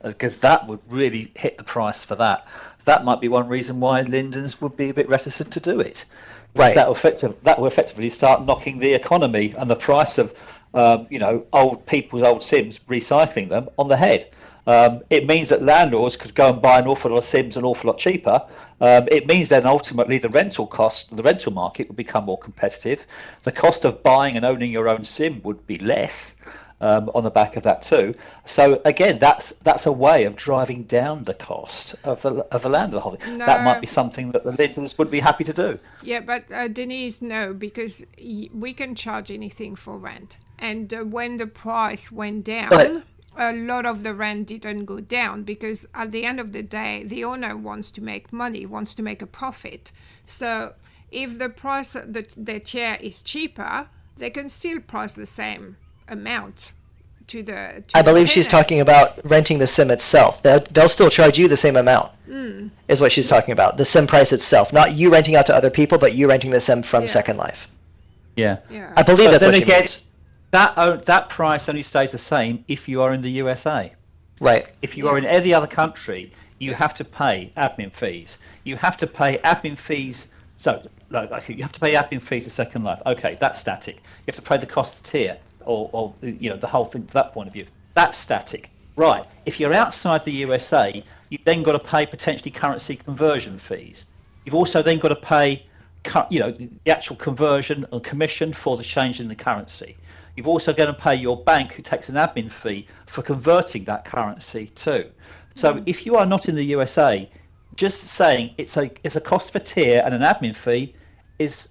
because that would really hit the price for that. That might be one reason why Linden's would be a bit reticent to do it. Right. That will effectively start knocking the economy and the price of old people's old sims, recycling them, on the head. It means that landlords could go and buy an awful lot of sims an awful lot cheaper. It means then ultimately the rental market would become more competitive. The cost of buying and owning your own sim would be less on the back of that too. So again, that's a way of driving down the cost of the landlord holding. No. That might be something that the Lindens would be happy to do. Yeah, but Denise, no, because we can charge anything for rent. And when the price went down, a lot of the rent didn't go down, because at the end of the day, the owner wants to make money, wants to make a profit. So if the price of the chair is cheaper, they can still price the same amount to the I believe she's talking about renting the sim itself. They'll still charge you the same amount, is what she's talking about. The sim price itself, not you renting out to other people, but you renting the sim from Second Life. Yeah. I believe that's what she means. That price only stays the same if you are in the USA. Right. If you are in any other country, you have to pay admin fees. You have to pay admin fees. So, you have to pay admin fees to Second Life. Okay, that's static. You have to pay the cost of tier, or the whole thing from that point of view. That's static. Right. If you're outside the USA, you've then got to pay potentially currency conversion fees. You've also then got to pay, the actual conversion and commission for the change in the currency. You've also got to pay your bank, who takes an admin fee for converting that currency too. So if you are not in the USA, just saying it's a cost per tier and an admin fee is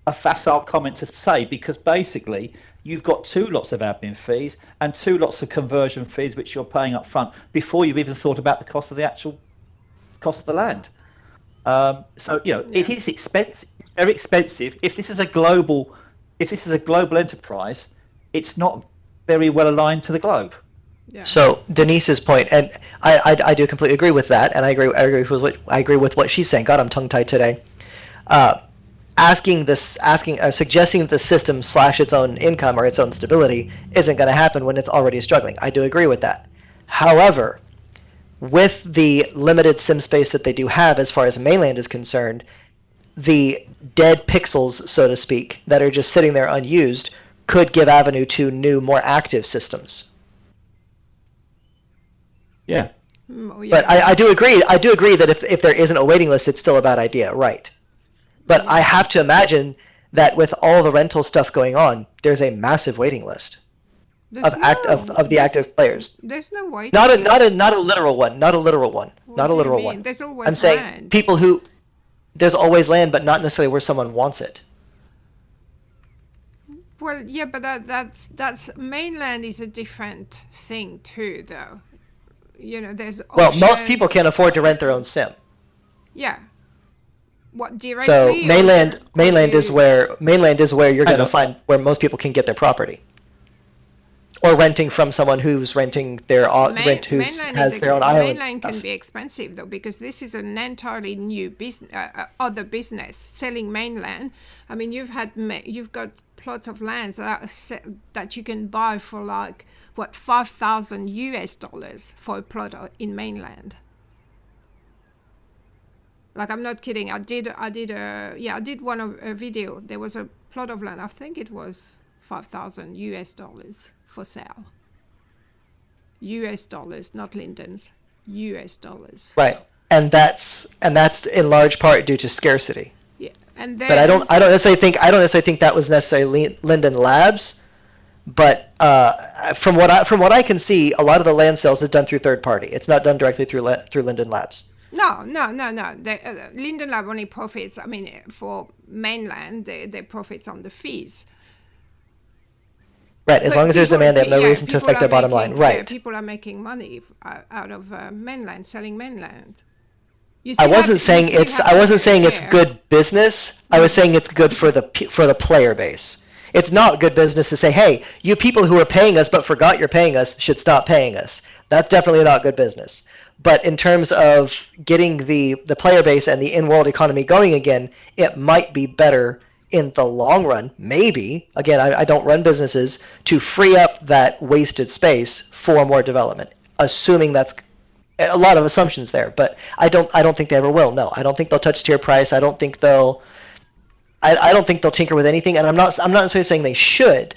a facile comment to say, because basically you've got 2 lots of admin fees and 2 lots of conversion fees which you're paying up front before you've even thought about the cost of the actual cost of the land. So it is expensive. It's very expensive. If this is a global enterprise, it's not very well aligned to the globe. Yeah. So Denise's point, and I do completely agree with that, and I agree with what she's saying. God, I'm tongue tied today. Suggesting that the system slash its own income or its own stability isn't going to happen when it's already struggling. I do agree with that. However, with the limited sim space that they do have as far as mainland is concerned, the dead pixels, so to speak, that are just sitting there unused could give avenue to new, more active systems. Yeah. But I do agree that if there isn't a waiting list, it's still a bad idea, right? But I have to imagine that with all the rental stuff going on, there's a massive waiting list of the active players. There's no waiting not list. Not a literal one. There's always I'm saying land. people who there's always land, but not necessarily where someone wants it. Well, yeah, but that's mainland is a different thing too, though. There's Well, most options. people can't afford to rent their own sim. Yeah. What directly? So mainland is where you're going to know. find where most people can get their property, or renting from someone who's renting their has their own island. Mainland can be expensive though, because this is an entirely new business, other business selling mainland. I mean, you've got plots of lands that you can buy for like $5,000 for a plot in mainland. Like, I'm not kidding. I did a video. There was a plot of land. I think it was $5,000 for sale. US dollars, not Linden's. US dollars. Right, and that's in large part due to scarcity. Yeah, and then. But I don't necessarily think that was necessarily Linden Labs. But from what I can see, a lot of the land sales is done through third party. It's not done directly through Linden Labs. No. Linden Lab only profits. I mean, for mainland, they profits on the fees. Right, as long as there's demand, they have no reason to affect their bottom line. Right. Yeah, people are making money out of mainland, selling mainland. I wasn't saying it's good business. I was saying it's good for the player base. It's not good business to say, hey, you people who are paying us but forgot you're paying us should stop paying us. That's definitely not good business. But in terms of getting the player base and the in-world economy going again, it might be better in the long run, maybe, again, I don't run businesses, to free up that wasted space for more development, assuming that's a lot of assumptions there. But I don't think they ever will. No, I don't think they'll touch tier price. I don't think they'll tinker with anything, and I'm not necessarily saying they should,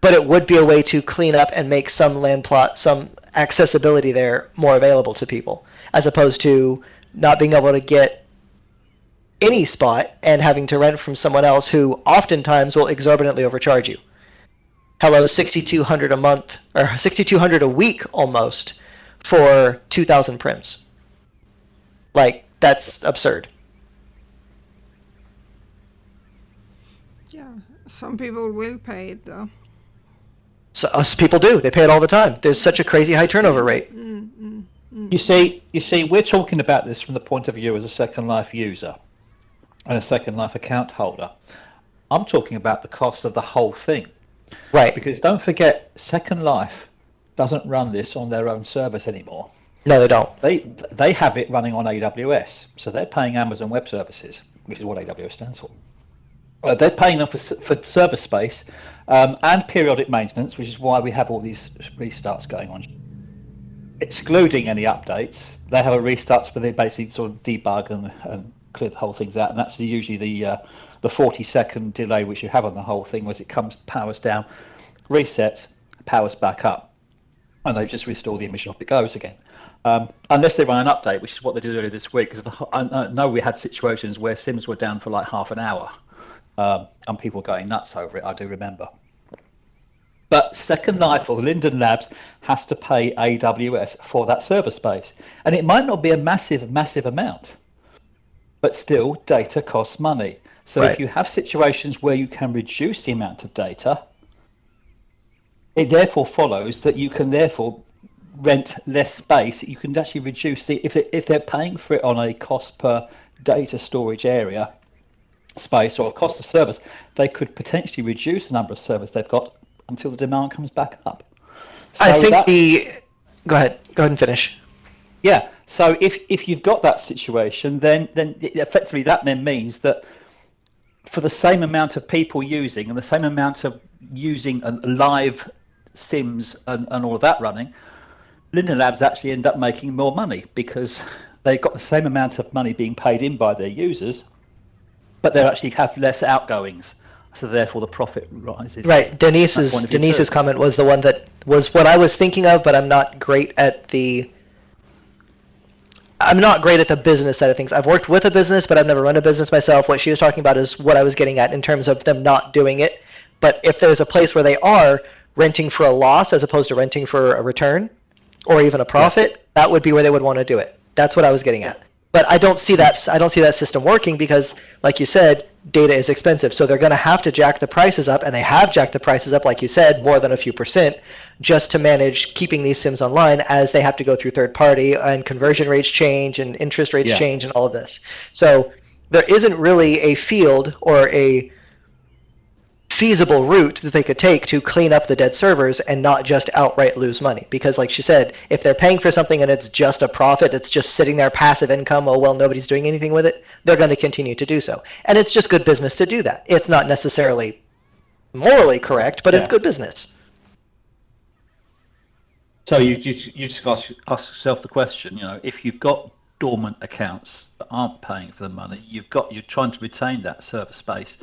but it would be a way to clean up and make some land plot, some accessibility there more available to people, as opposed to not being able to get any spot and having to rent from someone else who oftentimes will exorbitantly overcharge you. Hello, $6,200 a month, or $6,200 a week almost, for 2,000 prims. Like, that's absurd. Yeah, some people will pay it though. So us people do. They pay it all the time. There's such a crazy high turnover rate. You see, we're talking about this from the point of view as a Second Life user and a Second Life account holder. I'm talking about the cost of the whole thing. Right. Because don't forget, Second Life doesn't run this on their own service anymore. No, they don't. They have it running on AWS. So they're paying Amazon Web Services, which is what AWS stands for. They're paying them for server space and periodic maintenance, which is why we have all these restarts going on. Excluding any updates, they have a restarts where they basically sort of debug and clear the whole thing out, and that's usually the 40-second delay which you have on the whole thing, as it powers down, resets, powers back up, and they just restore the image and off it goes again. Unless they run an update, which is what they did earlier this week, because I know we had situations where Sims were down for like half an hour. And people going nuts over it, I do remember. But Second Life or Linden Labs has to pay AWS for that server space. And it might not be a massive amount, but still data costs money. So right. If you have situations where you can reduce the amount of data, it therefore follows that you can therefore rent less space, you can actually reduce the if they're paying for it on a cost per data storage area space or cost of service, they could potentially reduce the number of servers they've got until the demand comes back up. So I think go ahead and finish. Yeah, so if you've got that situation, then effectively that then means that for the same amount of people using and the same amount of using live sims and all of that running, Linden Labs actually end up making more money because they've got the same amount of money being paid in by their users, but they actually have less outgoings. So therefore the profit rises. Right. Denise's comment was the one that was what I was thinking of, but I'm not great at the business side of things. I've worked with a business, but I've never run a business myself. What she was talking about is what I was getting at in terms of them not doing it. But if there's a place where they are renting for a loss as opposed to renting for a return or even a profit, that would be where they would want to do it. That's what I was getting at. But I don't see that system working because, like you said, data is expensive. So they're going to have to jack the prices up, and they have jacked the prices up, like you said, more than a few percent, just to manage keeping these sims online as they have to go through third party and conversion rates change and interest rates change and all of this. So there isn't really a field or a feasible route that they could take to clean up the dead servers and not just outright lose money. Because like she said, if they're paying for something and it's just a profit, it's just sitting there passive income, oh well, nobody's doing anything with it, they're going to continue to do so. And it's just good business to do that. It's not necessarily morally correct, but it's good business. So you just ask yourself the question, if you've got dormant accounts that aren't paying for the money, you're trying to retain that server space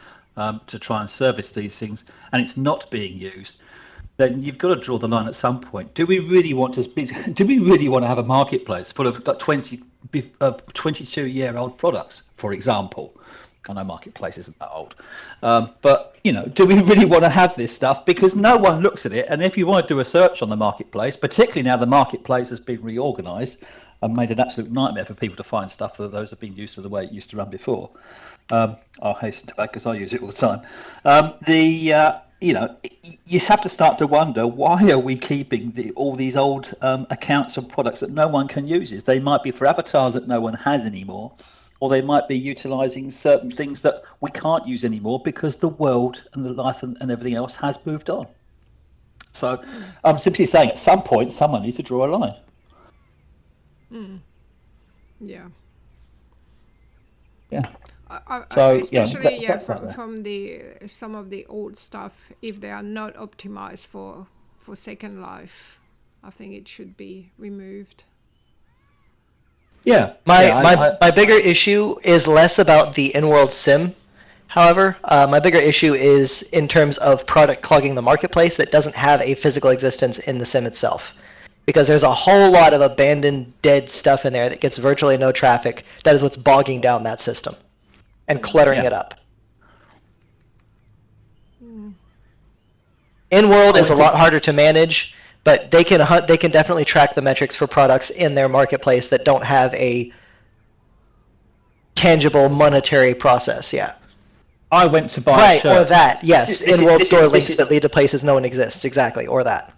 to try and service these things, and it's not being used, then you've got to draw the line at some point. Do we really want to have a marketplace full of 22-year-old products, for example? I know marketplace isn't that old, but do we really want to have this stuff? Because no one looks at it, and if you want to do a search on the marketplace, particularly now the marketplace has been reorganized and made an absolute nightmare for people to find stuff that those have been used to the way it used to run before. I'll hasten to that because I use it all the time. You have to start to wonder, why are we keeping all these old accounts and products that no one can use? They might be for avatars that no one has anymore, or they might be utilizing certain things that we can't use anymore because the world and the life and everything else has moved on. So I'm simply saying at some point someone needs to draw a line. Yeah. So especially that's from some of the old stuff, if they are not optimized for Second Life, I think it should be removed. Yeah. My bigger issue is less about the in-world sim. However, my bigger issue is in terms of product clogging the marketplace that doesn't have a physical existence in the sim itself. Because there's a whole lot of abandoned, dead stuff in there that gets virtually no traffic. That is what's bogging down that system and cluttering it up. In-world is a lot harder to manage, but they can definitely track the metrics for products in their marketplace that don't have a tangible monetary process. Yeah. I went to buy a shirt. Or that. Yes, in-world store links that lead to places no one exists. Exactly, or that.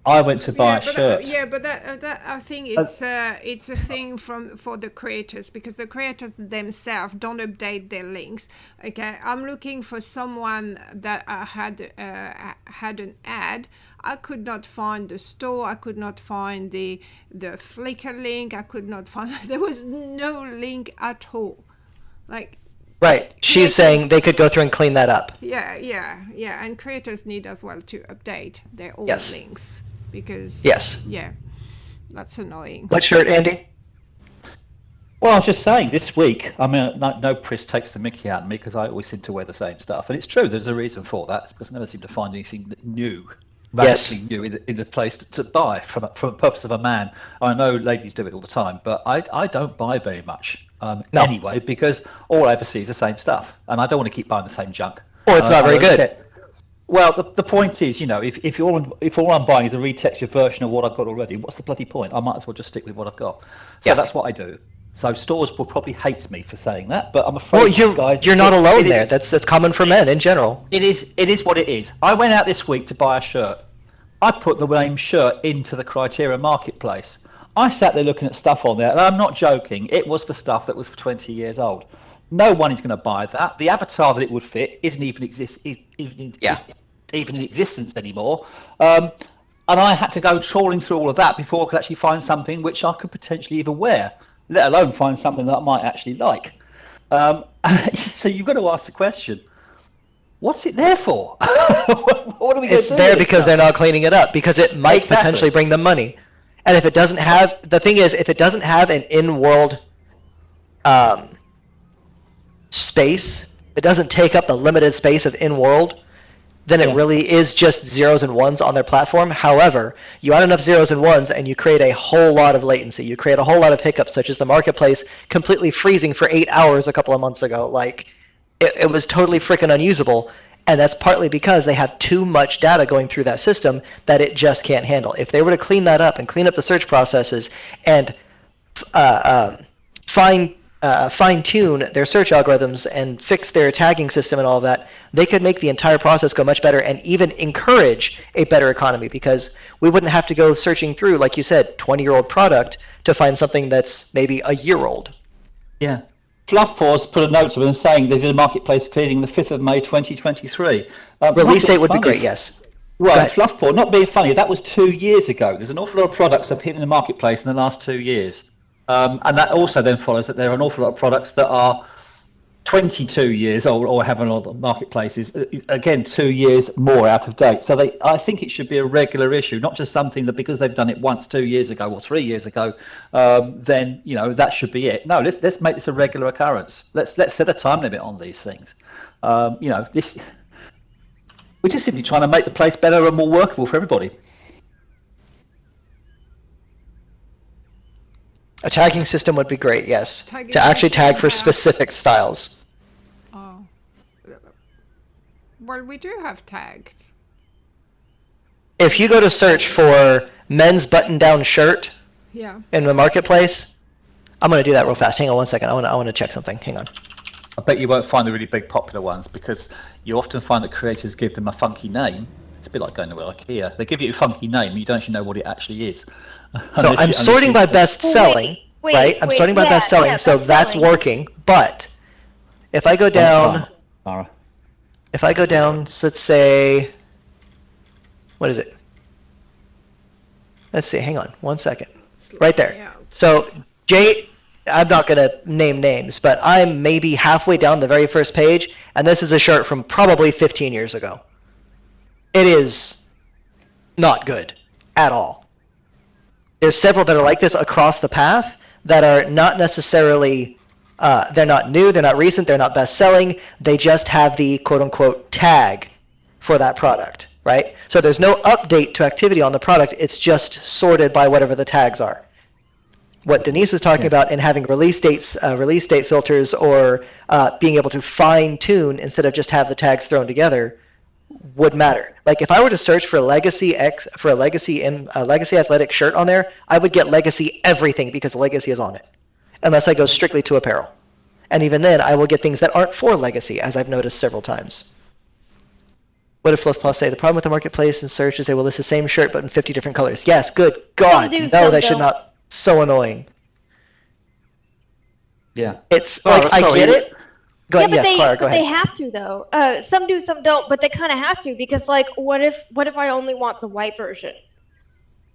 I went to buy a shirt. But that I think it's a thing for the creators, because the creators themselves don't update their links. Okay, I'm looking for someone that had an ad. I could not find the store. I could not find the Flickr link. I could not find. There was no link at all. Like. Right. She's saying they could go through and clean that up. Yeah. And creators need as well to update their old links. Because that's annoying. What shirt, Andy? Well, I was just saying this week. I mean, no Pris takes the mickey out of me because I always seem to wear the same stuff, and it's true. There's a reason for that. It's because I never seem to find anything new, radically new in the place to buy from a purpose of a man. I know ladies do it all the time, but I don't buy very much anyway, because all I ever see is the same stuff, and I don't want to keep buying the same junk. Or it's not very good. Well, the point is, if all I'm buying is a retextured version of what I've got already, what's the bloody point? I might as well just stick with what I've got. So that's what I do. So stores will probably hate me for saying that, but I'm afraid, you're not alone there. That's common for men in general. It is what it is. I went out this week to buy a shirt. I put the name shirt into the criteria marketplace. I sat there looking at stuff on there, and I'm not joking. It was for stuff that was for 20 years old. No one is going to buy that. The avatar that it would fit isn't even even in existence anymore. And I had to go trawling through all of that before I could actually find something which I could potentially even wear, let alone find something that I might actually like. So you've got to ask the question, what's it there for? What are we going to do? It's there because they're not cleaning it up, because it might potentially bring them money. And if it doesn't have, the thing is, if it doesn't have an in-world space, it doesn't take up the limited space of in-world, then it really is just zeros and ones on their platform. However, you add enough zeros and ones and you create a whole lot of latency. You create a whole lot of hiccups, such as the marketplace completely freezing for 8 hours a couple of months ago. Like, it was totally freaking unusable. And that's partly because they have too much data going through that system that it just can't handle. If they were to clean that up and clean up the search processes and fine-tune their search algorithms and fix their tagging system and all of that, they could make the entire process go much better and even encourage a better economy, because we wouldn't have to go searching through, like you said, 20-year-old product to find something that's maybe a year old. Yeah. Fluffpaws put a note to it saying they did a marketplace cleaning the 5th of May 2023. Release date would be great, yes. Well, Fluffpaw, not being funny, that was 2 years ago. There's an awful lot of products that have hit in the marketplace in the last 2 years. And that also then follows that there are an awful lot of products that are 22 years old or have a lot of marketplaces, again, 2 years more out of date. So I think it should be a regular issue, not just something that because they've done it once 2 years ago or 3 years ago, then that should be it. No, let's make this a regular occurrence. Let's set a time limit on these things. We're just simply trying to make the place better and more workable for everybody. A tagging system would be great, yes. To actually tag for specific styles. Oh. Well, we do have tagged. If you go to search for men's button-down shirt in the marketplace, I'm going to do that real fast. Hang on 1 second. I want to check something. Hang on. I bet you won't find the really big popular ones, because you often find that creators give them a funky name. It's a bit like going to IKEA. They give you a funky name, you don't actually know what it actually is. So I'm sorting by best selling, right? I'm sorting by best selling, so that's working. But if I go down, so let's say, what is it? Let's see, hang on 1 second. Right there. So I'm not going to name names, but I'm maybe halfway down the very first page, and this is a shirt from probably 15 years ago. It is not good at all. There's several that are like this across the path that are not necessarily, they're not new, they're not recent, they're not best-selling, they just have the quote-unquote tag for that product, right? So there's no update to activity on the product, it's just sorted by whatever the tags are. What Denise was talking about in having release date filters, or being able to fine-tune instead of just have the tags thrown together, would matter. Like if I were to search for Legacy athletic shirt on there, I would get Legacy everything because Legacy is on it, unless I go strictly to apparel. And even then, I will get things that aren't for Legacy, as I've noticed several times. What did Fluff Plus say? The problem with the marketplace and search is they will list the same shirt but in 50 different colors. Yes, good God, no, that should not. So annoying. Yeah. It's like, I get it. Go ahead. Yes, Clara, go ahead. They have to though. Some do, some don't, but they kind of have to, because like, what if I only want the white version?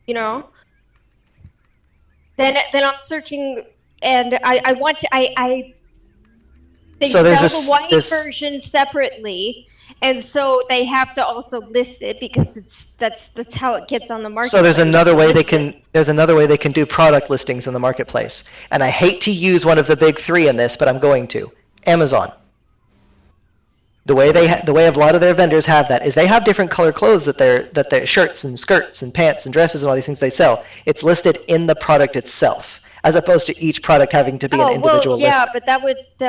Then I'm searching, and they sell the white version separately, and so they have to also list it because that's how it gets on the market. So there's another way they can do product listings in the marketplace, and I hate to use one of the big three in this, but I'm going to. Amazon. The way a lot of their vendors have that is they have different color clothes that their shirts and skirts and pants and dresses and all these things they sell. It's listed in the product itself, as opposed to each product having to be an individual list. But that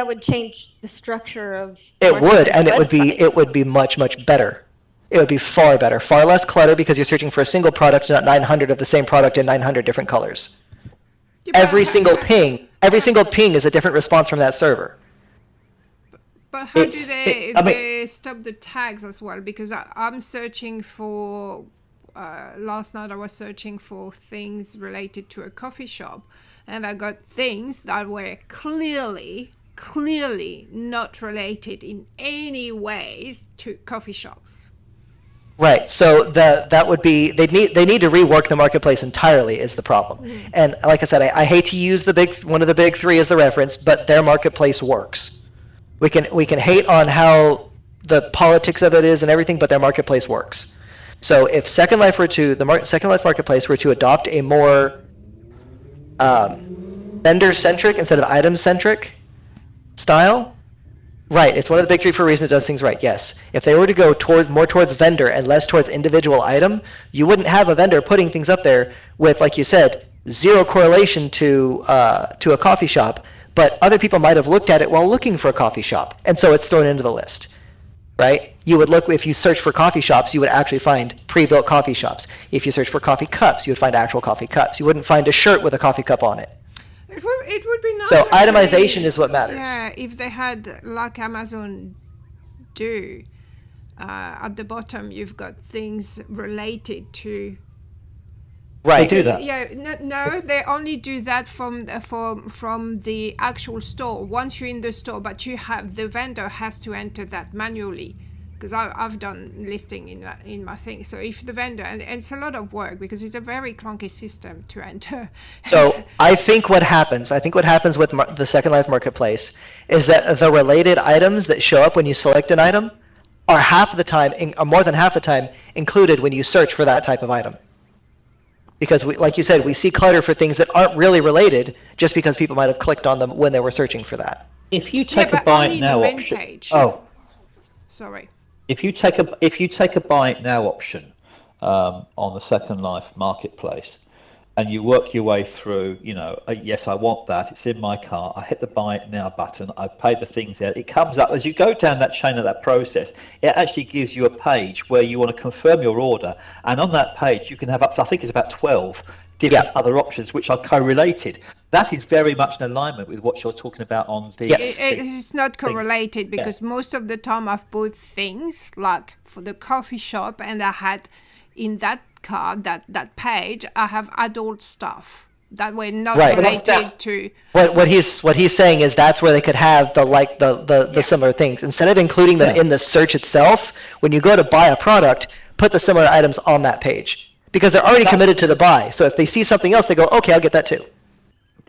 would change the structure of. It would, and it would be much better. It would be far better, far less clutter, because you're searching for a single product, not 900 of the same product in 900 different colors. Every single ping is a different response from that server. But how do they stop the tags as well? Because I'm searching for last night I was searching for things related to a coffee shop, and I got things that were clearly not related in any ways to coffee shops. Right. So that would be they need to rework the marketplace entirely is the problem. Mm-hmm. And like I said, I hate to use one of the big three as the reference, but their marketplace works. We can hate on how the politics of it is and everything, but their marketplace works. So if Second Life Second Life marketplace were to adopt a more vendor-centric instead of item-centric style, right, it's one of the big three for a reason it does things right, yes. If they were to go more towards vendor and less towards individual item, you wouldn't have a vendor putting things up there with, like you said, zero correlation to a coffee shop, but other people might have looked at it while looking for a coffee shop, and so it's thrown into the list, right? You would look, if you search for coffee shops, you would actually find pre-built coffee shops. If you search for coffee cups, you would find actual coffee cups. You wouldn't find a shirt with a coffee cup on it. It would be nice. So itemization is what matters. Yeah, if they had, like Amazon do, at the bottom you've got things related to. Right. They do that. Yeah, no, they only do that from the actual store. Once you're in the store, but the vendor has to enter that manually. Because I've done listing in my thing. So if the vendor, and it's a lot of work because it's a very clunky system to enter. So I think what happens with the Second Life marketplace is that the related items that show up when you select an item are more than half the time included when you search for that type of item. Because like you said, we see clutter for things that aren't really related just because people might have clicked on them when they were searching for that. If you take a buy it now option. Page. Sorry. If you take a buy it now option on the Second Life marketplace, and you work your way through, yes, I want that. It's in my cart. I hit the buy it now button. I pay the things out. It comes up as you go down that chain of that process. It actually gives you a page where you want to confirm your order, and on that page you can have up to, I think it's about 12 different other options which are correlated. That is very much in alignment with what you're talking about on the... Yes. It's not correlated because most of the time I've bought things like for the coffee shop, and I had in that card, that page, I have adult stuff that were not related to... What he's saying is that's where they could have the similar things. Instead of including them in the search itself, when you go to buy a product, put the similar items on that page. Because they're already committed to the buy. So if they see something else, they go, okay, I'll get that too.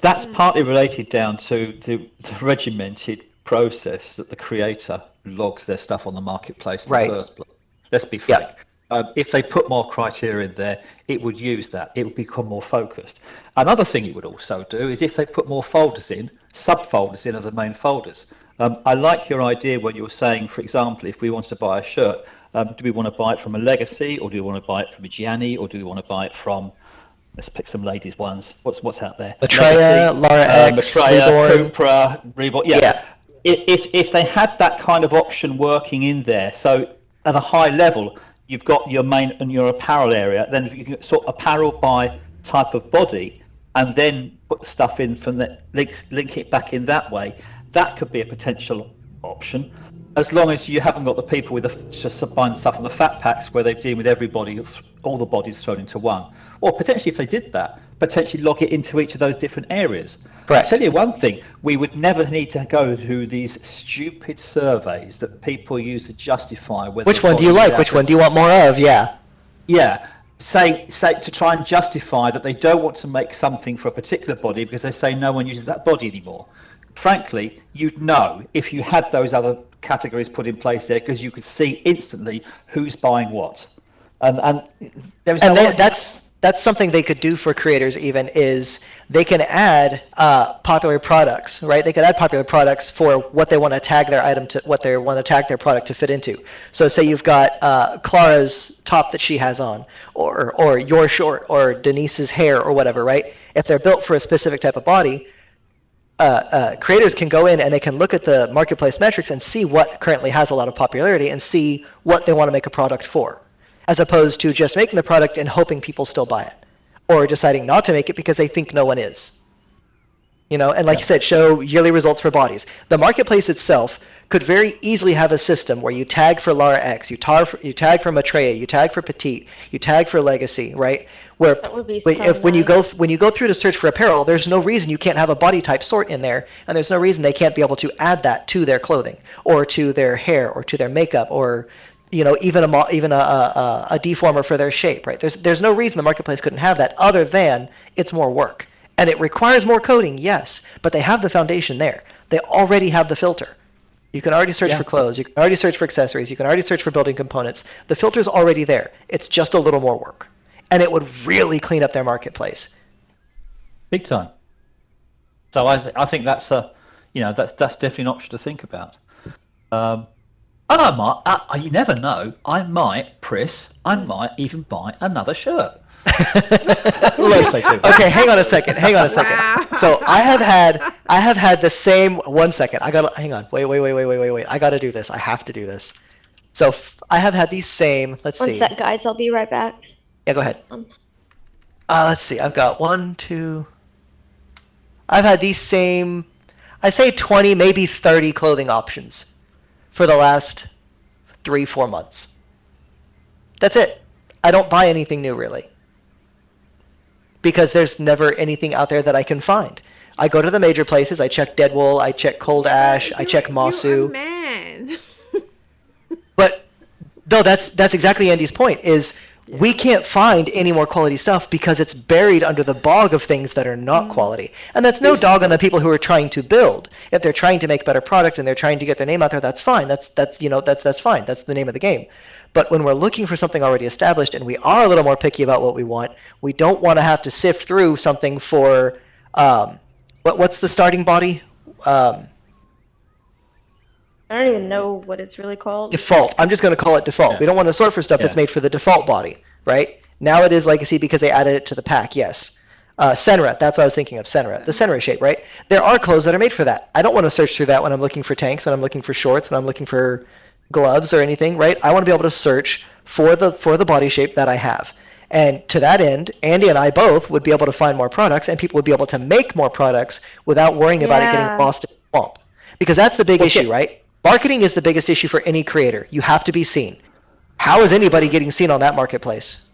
That's partly related down to the regimented process that the creator logs their stuff on the marketplace in the first place. Let's be frank. If they put more criteria in there, it would use that. It would become more focused. Another thing it would also do is if they put more folders in, subfolders in of the main folders. I like your idea when you were saying, for example, if we wanted to buy a shirt, do we want to buy it from a Legacy, or do we want to buy it from a Gianni, or do we want to buy it from, let's pick some ladies' ones. What's out there? Maitreya, Lara X, Maitreya, Cupra, Reebok. Yeah. If they had that kind of option working in there, so at a high level, you've got your main and your apparel area, then you can sort of apparel by type of body, and then put the stuff in from the link it back in that way. That could be a potential option, as long as you haven't got the people with just buying stuff on the fat packs where they deal with everybody, all the bodies thrown into one. Or potentially, if they did that, potentially log it into each of those different areas. Correct. I'll tell you one thing, we would never need to go through these stupid surveys that people use to justify whether... Which one do you like? Which one do you want more of? Yeah. Say to try and justify that they don't want to make something for a particular body because they say no one uses that body anymore. Frankly, you'd know if you had those other categories put in place there, because you could see instantly who's buying what. And there's that's something they could do for creators. Even is they can add popular products, right? They could add popular products for what they want to tag their item to, what they want to tag their product to fit into. So say you've got Clara's top that she has on, or your short, or Denise's hair, or whatever, right? If they're built for a specific type of body, creators can go in and they can look at the marketplace metrics and see what currently has a lot of popularity and see what they want to make a product for, as opposed to just making the product and hoping people still buy it, or deciding not to make it because they think no one is. And like you said, show yearly results for bodies. The marketplace itself could very easily have a system where you tag for Lara X, you tag for Maitreya, you tag for Petite, you tag for Legacy, right? Where That would be when you go through to search for apparel, there's no reason you can't have a body type sort in there, and there's no reason they can't be able to add that to their clothing or to their hair or to their makeup or even a deformer for their shape, right? There's no reason the marketplace couldn't have that other than it's more work. And it requires more coding, yes, but they have the foundation there. They already have the filter. You can already search for clothes. You can already search for accessories. You can already search for building components. The filter's already there. It's just a little more work. And it would really clean up their marketplace. Big time. So I think that's that's definitely an option to think about. And I might, you never know, I might even buy another shirt. Look, okay, hang on a second. Wow. So I have had the same. 1 second. Hang on. Wait. I gotta do this. I have to do this. So I have had these same. Let's see. 1 sec, guys. I'll be right back. Yeah, go ahead. Let's see. I've got 1, 2. I've had these same. I say 20, maybe 30 clothing options for the last 3-4 months. That's it. I don't buy anything new really. Because there's never anything out there that I can find. I go to the major places. I check Deadwool. I check Cold Ash. I check Mosu. You're a man. But no, that's exactly Andy's point. Is we can't find any more quality stuff because it's buried under the bog of things that are not quality. And that's no dog on the people who are trying to build. If they're trying to make better product and they're trying to get their name out there, that's fine. That's fine. That's the name of the game. But when we're looking for something already established and we are a little more picky about what we want, we don't want to have to sift through something for what's the starting body? I don't even know what it's really called. Default. I'm just going to call it default. Yeah. We don't want to sort for stuff that's made for the default body, right? Now it is Legacy because they added it to the pack, yes. Senra, that's what I was thinking of, Senra. The Senra shape, right? There are clothes that are made for that. I don't want to search through that when I'm looking for tanks, when I'm looking for shorts, when I'm looking for gloves or anything, right? I want to be able to search for the body shape that I have. And to that end, Andy and I both would be able to find more products and people would be able to make more products without worrying about it getting lost in the swamp. Because that's the big issue, right? Marketing is the biggest issue for any creator. You have to be seen. How is anybody getting seen on that marketplace?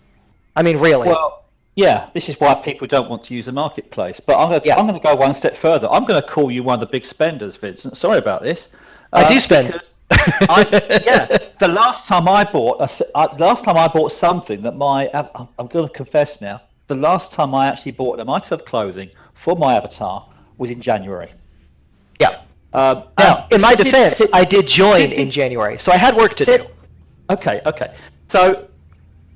I mean, really. Well, yeah, this is why people don't want to use the marketplace. But I'm going to go one step further. I'm going to call you one of the big spenders, Vincent. Sorry about this. I do spend. The last time I bought something that I'm going to confess now. The last time I actually bought an item of clothing for my avatar was in January. Yeah. Now, in my defense, I did join in January, so I had work to do. Okay. So,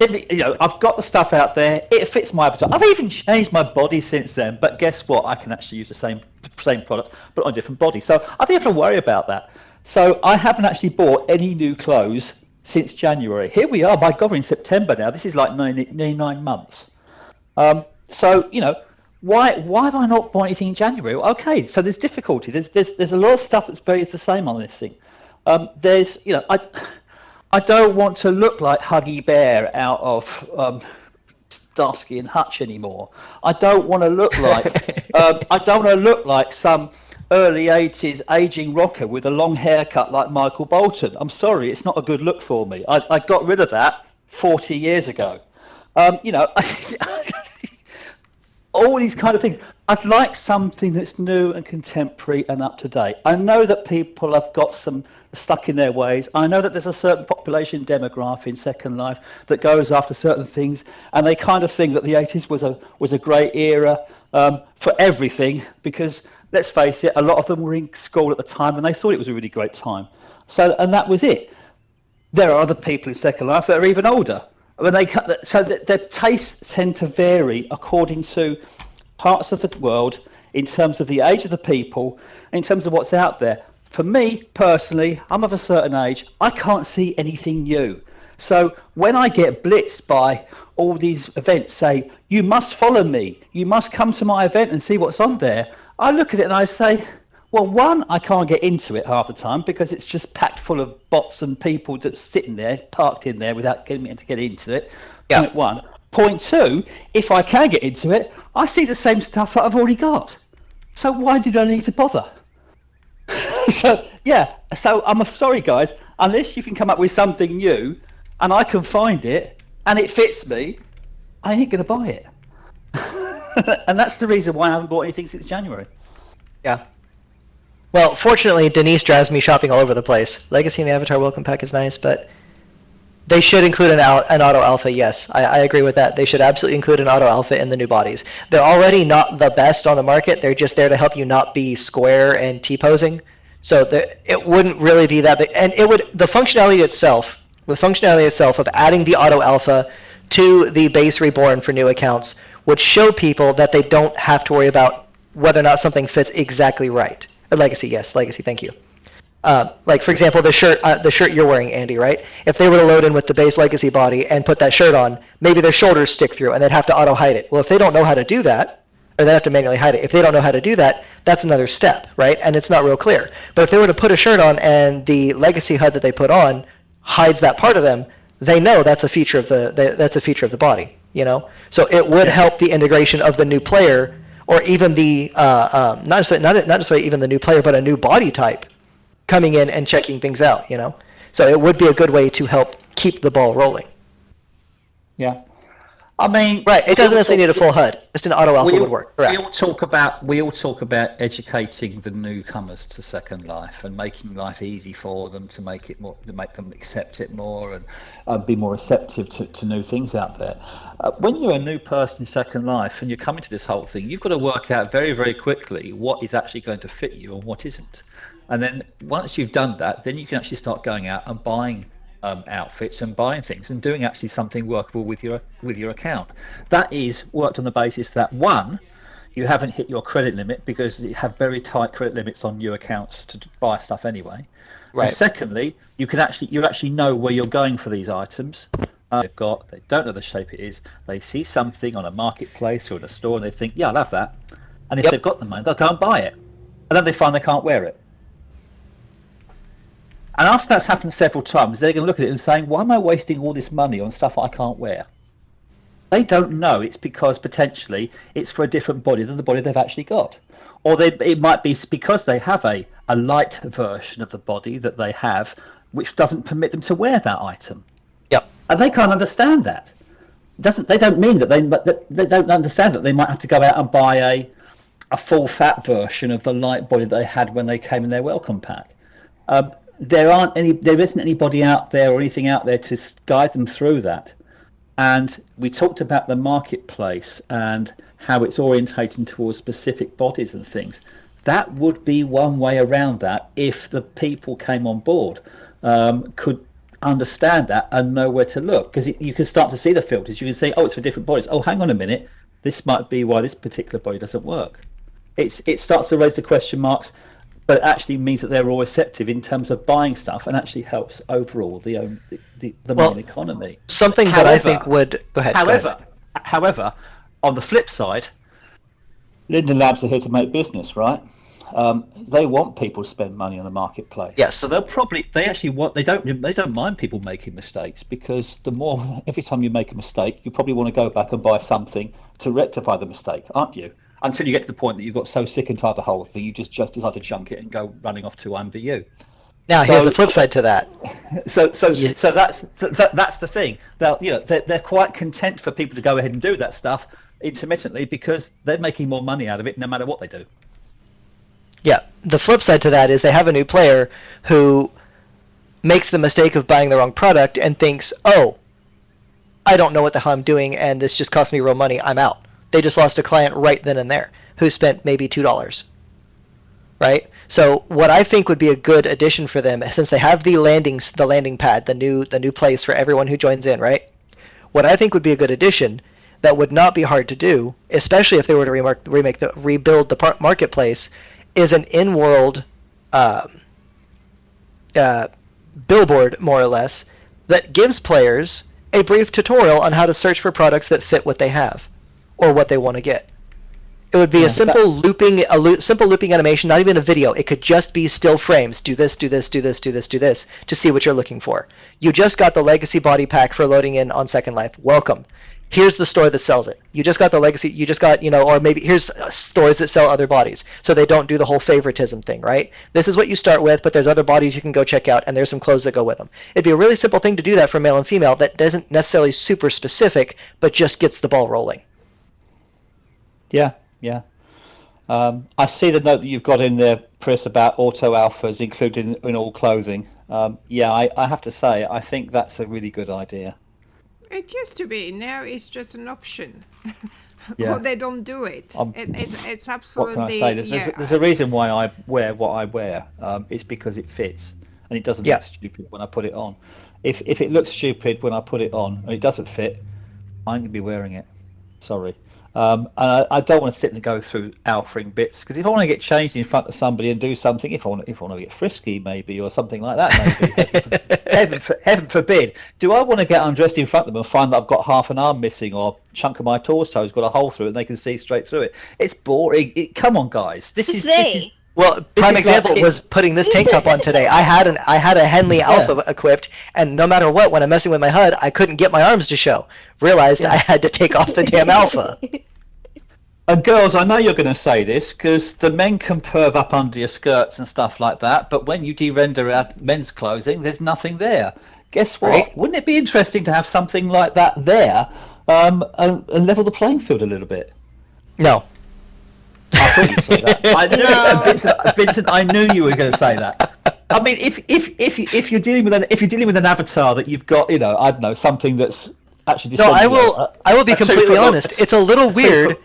I've got the stuff out there. It fits my avatar. I've even changed my body since then. But guess what? I can actually use the same product, but on a different body. So I don't have to worry about that. So I haven't actually bought any new clothes since January. Here we are. My God, we're in September now. This is like 9 months. So why have I not bought anything in January? Okay, so there's difficulties. There's a lot of stuff that's very the same on this thing. I don't want to look like Huggy Bear out of Starsky and Hutch anymore. I don't want to look like some early 80s aging rocker with a long haircut like Michael Bolton. I'm sorry, it's not a good look for me. I got rid of that 40 years ago. All these kind of things. I'd like something that's new and contemporary and up to date. I know that people have got some stuck in their ways. I know that there's a certain population demographic in Second Life that goes after certain things, and they kind of think that the 80s was a great era for everything, because let's face it, a lot of them were in school at the time and they thought it was a really great time. And that was it. There are other people in Second Life that are even older. So their tastes tend to vary according to parts of the world, in terms of the age of the people, in terms of what's out there. For me personally, I'm of a certain age. I can't see anything new. So when I get blitzed by all these events, say, you must follow me, you must come to my event and see what's on there, I look at it and I say, well, one, I can't get into it half the time because it's just packed full of bots and people just sitting there, parked in there without getting me to get into it. Yeah. Point one. Point two, if I can get into it, I see the same stuff that I've already got. So why did I need to bother? So I'm sorry, guys. Unless you can come up with something new, and I can find it, and it fits me, I ain't gonna buy it. And that's the reason why I haven't bought anything since January. Yeah. Well, fortunately, Denise drives me shopping all over the place. Legacy and the Avatar Welcome Pack is nice, but they should include an auto alpha. Yes, I agree with that. They should absolutely include an auto alpha in the new bodies. They're already not the best on the market. They're just there to help you not be square and T-posing. So it wouldn't really be that big. And the functionality itself of adding the auto alpha to the base reborn for new accounts would show people that they don't have to worry about whether or not something fits exactly right. Legacy, yes, Legacy, thank you. Like, for example, the shirt you're wearing, Andy, right? If they were to load in with the base Legacy body and put that shirt on, maybe their shoulders stick through and they'd have to auto-hide it. Well, if they don't know how to do that, or they have to manually hide it, if they don't know how to do that, that's another step, right? And it's not real clear. But if they were to put a shirt on and the Legacy HUD that they put on hides that part of them, they know that's a feature of the body, you know? So it would help the integration of the new player, or even the not necessarily even the new player, but a new body type coming in and checking things out, you know? So it would be a good way to help keep the ball rolling. Yeah. I mean, right, it doesn't necessarily need a full HUD. Just an auto alpha would work. Correct. We all talk about educating the newcomers to Second Life and making life easy for them, to make them accept it more and be more receptive to new things out there. When you're a new person in Second Life and you're coming to this whole thing, you've got to work out very, very quickly what is actually going to fit you and what isn't. And then once you've done that, then you can actually start going out and buying outfits and buying things and doing actually something workable with your account. That is worked on the basis that, one, you haven't hit your credit limit, because you have very tight credit limits on new accounts to buy stuff anyway. Right. And secondly, you actually know where you're going for these items. They don't know the shape it is. They see something on a marketplace or in a store and they think, yeah, I'll have that. And if they've got the money, they'll go and buy it. And then they find they can't wear it. And after that's happened several times, they're going to look at it and saying, why am I wasting all this money on stuff I can't wear? They don't know it's because potentially it's for a different body than the body they've actually got. Or it might be because they have a light version of the body that they have, which doesn't permit them to wear that item. Yep. And they can't understand that. They don't mean that they don't understand that they might have to go out and buy a full fat version of the light body that they had when they came in their welcome pack. There isn't anybody out there or anything out there to guide them through that. And we talked about the marketplace and how it's orientating towards specific bodies and things. That would be one way around that if the people came on board, could understand that and know where to look. Because you can start to see the filters. You can say, oh, it's for different bodies. Oh, hang on a minute. This might be why this particular body doesn't work. It starts to raise the question marks, but it actually means that they're all receptive in terms of buying stuff, and actually helps overall the main economy. Something that I think would go ahead. However, on the flip side, Linden Labs are here to make business, right? They want people to spend money on the marketplace. Yes. So they don't mind people making mistakes, because every time you make a mistake, you probably want to go back and buy something to rectify the mistake, aren't you? Until you get to the point that you've got so sick and tired of the whole thing, you just decide to junk it and go running off to MVU. Now, here's the flip side to that. So that's the thing. They're quite content for people to go ahead and do that stuff intermittently, because they're making more money out of it no matter what they do. Yeah, the flip side to that is they have a new player who makes the mistake of buying the wrong product and thinks, oh, I don't know what the hell I'm doing and this just cost me real money, I'm out. They just lost a client right then and there who spent maybe $2, right? So what I think would be a good addition for them, since they have the landing pad, the new place for everyone who joins in, right? What I think would be a good addition that would not be hard to do, especially if they were to rebuild the marketplace, is an in-world billboard, more or less, that gives players a brief tutorial on how to search for products that fit what they have or what they want to get. It would be a simple looping animation, not even a video. It could just be still frames. Do this, do this, do this, do this, do this, to see what you're looking for. You just got the Legacy body pack for loading in on Second Life. Welcome. Here's the store that sells it. You just got the legacy, you just got, or maybe here's stores that sell other bodies. So they don't do the whole favoritism thing, right? This is what you start with, but there's other bodies you can go check out, and there's some clothes that go with them. It'd be a really simple thing to do that for male and female that isn't necessarily super specific, but just gets the ball rolling. Yeah. I see the note that you've got in there, Chris, about auto alphas included in all clothing. I have to say, I think that's a really good idea. It used to be. Now it's just an option. Yeah. Or they don't do it. It's absolutely. What can I say? There's a reason why I wear what I wear. It's because it fits, and it doesn't look stupid when I put it on. If it looks stupid when I put it on and it doesn't fit, I'm gonna be wearing it. Sorry. And I don't want to sit and go through alphaing bits, because if I want to get changed in front of somebody and do something, if I want to get frisky maybe, or something like that maybe, heaven forbid, do I want to get undressed in front of them and find that I've got half an arm missing, or a chunk of my torso's got a hole through it and they can see straight through it? It's boring. Come on, guys. This is well, prime example was putting this tank top on today. I had a Henley Alpha equipped, and no matter what, when I'm messing with my HUD, I couldn't get my arms to show. Realized I had to take off the damn Alpha. And girls, I know you're going to say this, because the men can perv up under your skirts and stuff like that, but when you de-render out men's clothing, there's nothing there. Guess what? Right? Wouldn't it be interesting to have something like that there, and level the playing field a little bit? No. I thought you'd say that. Vincent, I knew you were going to say that. I mean, if you're dealing with an avatar that you've got, I don't know, something that's actually. No, I will be completely honest. It's a little weird.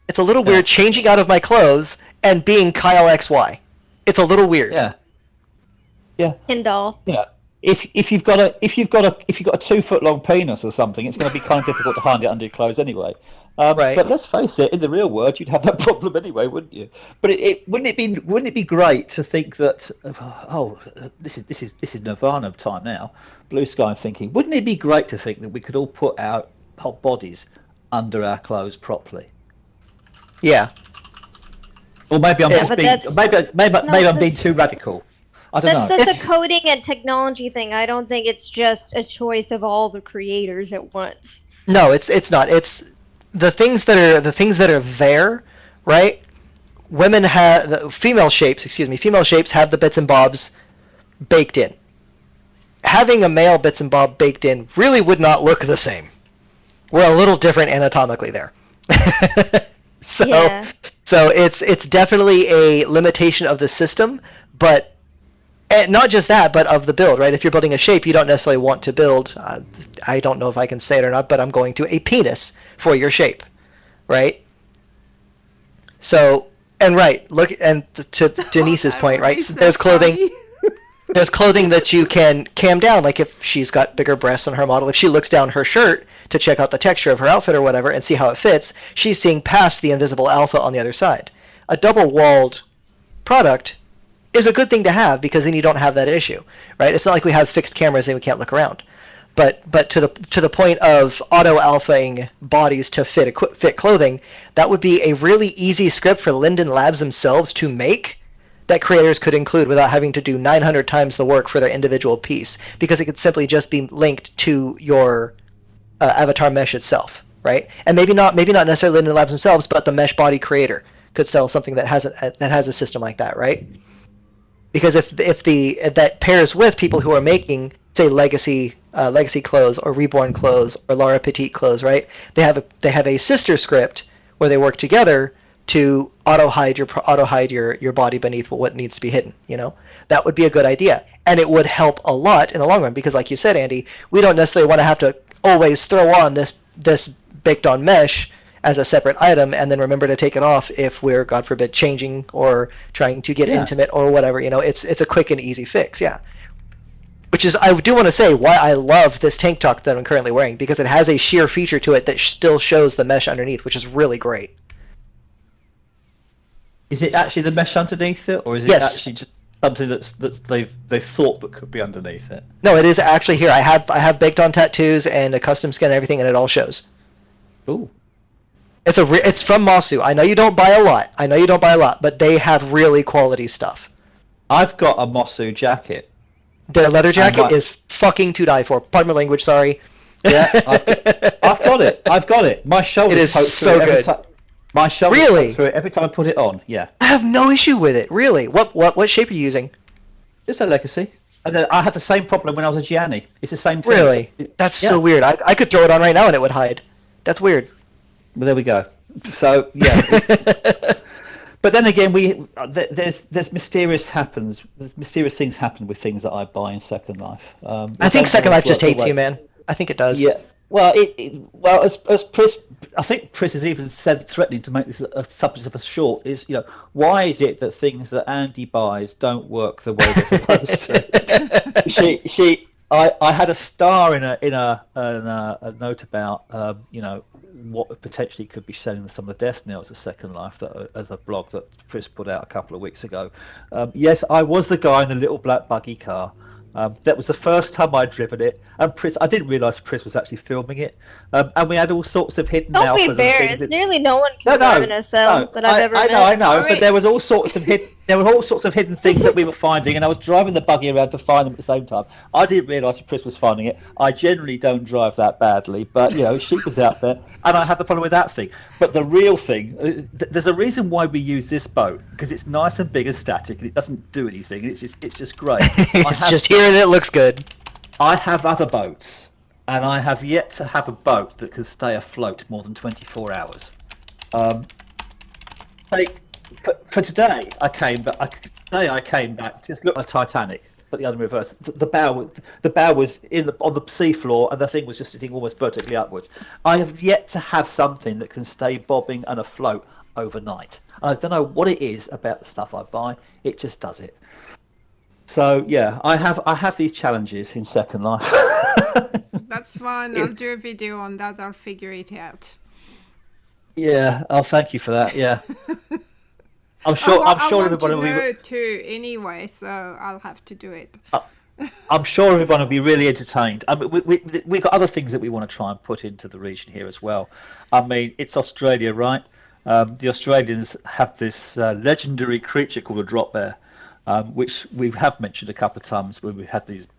It's a little weird changing out of my clothes and being Kyle XY. It's a little weird. Yeah. Kindle. Yeah. If you've got a 2 foot long penis or something, it's going to be kind of difficult to hide it under your clothes anyway. Right. But let's face it, in the real world, you'd have that problem anyway, wouldn't you? But wouldn't it be great to think that this is Nirvana time now, blue sky thinking. Wouldn't it be great to think that we could all put our whole bodies under our clothes properly? Yeah. Or maybe I'm I'm being too radical. I don't know. That's a coding and technology thing. I don't think it's just a choice of all the creators at once. No, it's not. It's the things that are there, right? Women have female shapes have the bits and bobs baked in. Having a male bits and bob baked in really would not look the same. We're a little different anatomically there. So it's definitely a limitation of the system, but not just that, but of the build, right? If you're building a shape, you don't necessarily want to build, I don't know if I can say it or not, but I'm going to a penis for your shape, right? So, and right, look, and to Denise's point, right? So there's clothing. There's clothing that you can cam down, like if she's got bigger breasts on her model, if she looks down her shirt to check out the texture of her outfit or whatever and see how it fits, she's seeing past the invisible alpha on the other side. A double-walled product is a good thing to have, because then you don't have that issue, right? It's not like we have fixed cameras and we can't look around. But to the point of auto-alphaing bodies to fit clothing, that would be a really easy script for Linden Labs themselves to make, that creators could include without having to do 900 times the work for their individual piece, because it could simply just be linked to your avatar mesh itself, right? And maybe not necessarily Linden Labs themselves, but the mesh body creator could sell something that has a system like that, right? Because if that pairs with people who are making, say, legacy clothes or reborn clothes or Laura Petite clothes, right? They have a sister script where they work together to auto hide your body beneath what needs to be hidden. That would be a good idea, and it would help a lot in the long run, because, like you said, Andy, we don't necessarily want to have to always throw on this baked on mesh as a separate item and then remember to take it off if we're, God forbid, changing or trying to get intimate or whatever. It's a quick and easy fix. Yeah. Which is, I do want to say, why I love this tank top that I'm currently wearing, because it has a sheer feature to it that still shows the mesh underneath, which is really great. Is it actually the mesh underneath it, or is it actually just something that's they've thought that could be underneath it? No, it is actually here. I have baked on tattoos and a custom skin and everything, and it all shows. Ooh. It's from Masu. I know you don't buy a lot, but they have really quality stuff. I've got a Masu jacket. Their leather jacket is fucking to die for. Pardon my language, sorry. Yeah, I've got it. I've got it. My shoulder. It is so good. My shoulder. Really? Through it every time I put it on. Yeah. I have no issue with it. Really? What shape are you using? It's a Legacy. And then I had the same problem when I was a Gianni. It's the same thing. Really? That's so weird. I could throw it on right now and it would hide. That's weird. Well, there we go. So yeah. But then again, there's mysterious things happen with things that I buy in Second Life. I think Second Life just hates you, man. I think it does. Yeah. Well, as Pris, I think Pris has even said threatening to make this a subject of a short. Is why is it that things that Andy buys don't work the way they're supposed to? I had a star in a note about what potentially could be selling some of the death nails of Second Life as a blog that Pris put out a couple of weeks ago. Yes, I was the guy in the little black buggy car. That was the first time I'd driven it, and I didn't realise Pris was actually filming it. And we had all sorts of hidden alphas. Don't be embarrassed. Nearly no one can drive an SL that I've ever met. I know, but there was all sorts of hidden things that we were finding, and I was driving the buggy around to find them at the same time. I didn't realise Pris was finding it. I generally don't drive that badly, but she was out there, and I had the problem with that thing. But the real thing, there's a reason why we use this boat, because it's nice and big and static, and it doesn't do anything. It's just great. It's just here and it looks good. I have other boats, and I have yet to have a boat that can stay afloat more than 24 hours. For today, I came back. Just look at the Titanic, but the other reverse. The bow was on the seafloor, and the thing was just sitting almost vertically upwards. I have yet to have something that can stay bobbing and afloat overnight. I don't know what it is about the stuff I buy. It just does it. So yeah, I have these challenges in Second Life. That's fine. I'll do a video on that. I'll figure it out. Yeah. Oh, thank you for that. Yeah. I'm sure everybody will be too anyway, so I'll have to do it. I'm sure everyone will be really entertained. I mean, we've got other things that we want to try and put into the region here as well. I mean, it's Australia, right? The Australians have this legendary creature called a drop bear, which we have mentioned a couple of times when we've had these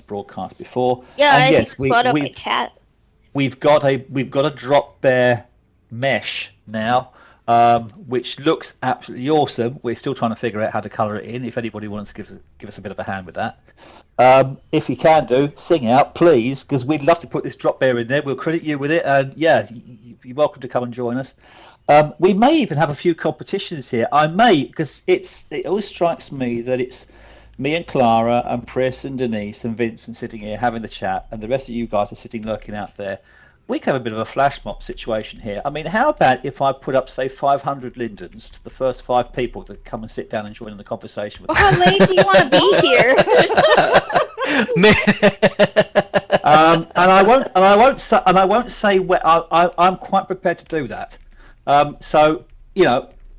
broadcasts before. Yeah, and yes, think it's brought up in chat. We've got a drop bear mesh now. Which looks absolutely awesome. We're still trying to figure out how to colour it in. If anybody wants to give us a bit of a hand with that, if you can sing out, please, because we'd love to put this drop bear in there. We'll credit you with it, and yeah, you're welcome to come and join us. We may even have a few competitions here. Because it always strikes me that it's me and Clara and Pris and Denise and Vincent sitting here having the chat, and the rest of you guys are sitting lurking out there. We can have a bit of a flash mob situation here. I mean, how about if I put up, say, 500 lindens to the first 5 people that come and sit down and join in the conversation with How late do you want to be here? And I won't say where. I'm quite prepared to do that. So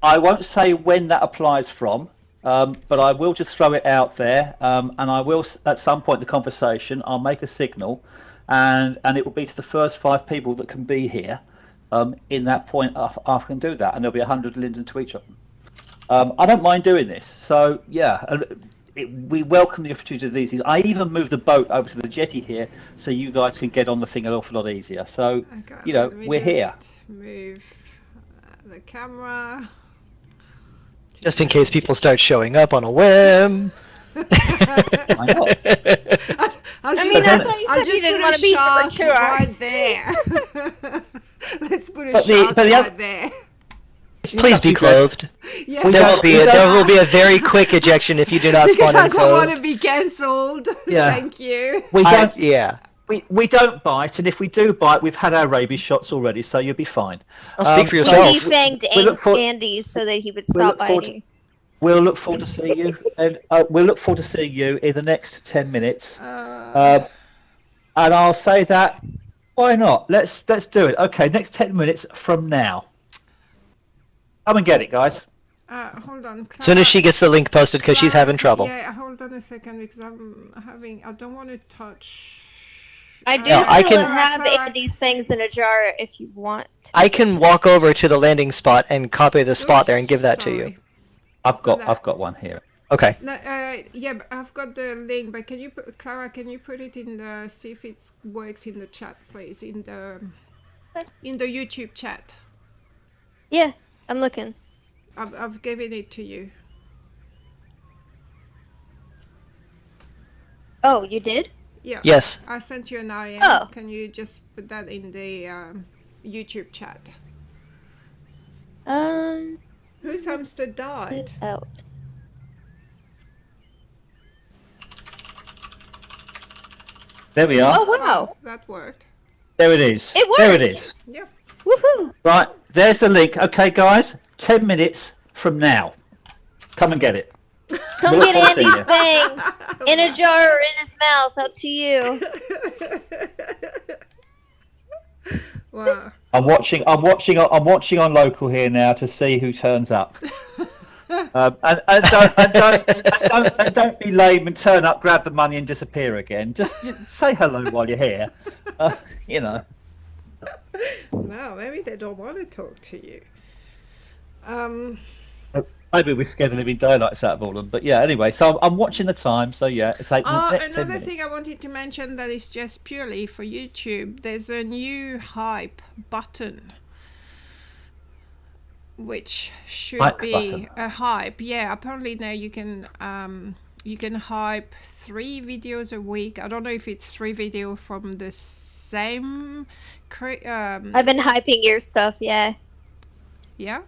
I won't say when that applies from, but I will just throw it out there, and I will at some point in the conversation I'll make a signal. And it will be to the first 5 people that can be here. In that point, I can do that, and there'll be 100 lindens to each of them. I don't mind doing this. So yeah, we welcome the opportunity of these. I even moved the boat over to the jetty here, so you guys can get on the thing an awful lot easier. So we're here. Move the camera. Just in case people start showing up on a whim. Why not? That's why you said you didn't want to be here for 2 hours. Right there. Let's put a shark right there. Please be clothed. Yeah. There will be a very quick ejection if you do not spawn in clothed. I don't want to be cancelled. Yeah. Thank you. We don't bite, and if we do bite, we've had our rabies shots already, so you'll be fine. I'll speak for yourself. He fanged Andy so that he would stop biting. We'll look forward to seeing you, and we'll look forward to seeing you in the next 10 minutes. And I'll say that. Why not? Let's do it. Okay, next 10 minutes from now. Come and get it, guys. Hold on. As soon as she gets the link posted, because she's having trouble. Yeah, hold on a second, because I don't want to touch. I can have Andy's fangs in a jar if you want. I can walk over to the landing spot and copy the spot there and give that to you. I've got one here. Okay. No, yeah, but I've got the link, but Clara, can you put it in the, see if it works in the chat, please, in the YouTube chat. Yeah, I'm looking. I've given it to you. Oh, you did? Yeah. Yes. I sent you an IM. Oh. Can you just put that in the YouTube chat? Whose hamster died? Out. There we are. Oh wow! Oh, that worked. There it is. It There it worked! is. Yeah. Woohoo! Right, there's the link. Okay, guys, 10 minutes from now. Come and get it. Come Look get forward to Andy's seeing fangs in a jar or in his mouth. Up to you. Wow. I'm watching on local here now to see who turns up. And don't be lame and turn up, grab the money and disappear again. Just say hello while you're here. You know. Wow, maybe they don't want to talk to you. Maybe we're scared the living daylights out of all of them. But yeah, anyway, so I'm watching the time. So yeah, it's like next 10 Another minutes. thing I wanted to mention that is just purely for YouTube. There's a new hype button, which should Hype be button. a hype. Yeah, apparently now you can hype 3 videos a week. I don't know if it's 3 videos from the same. I've been hyping your stuff. Yeah. Yeah.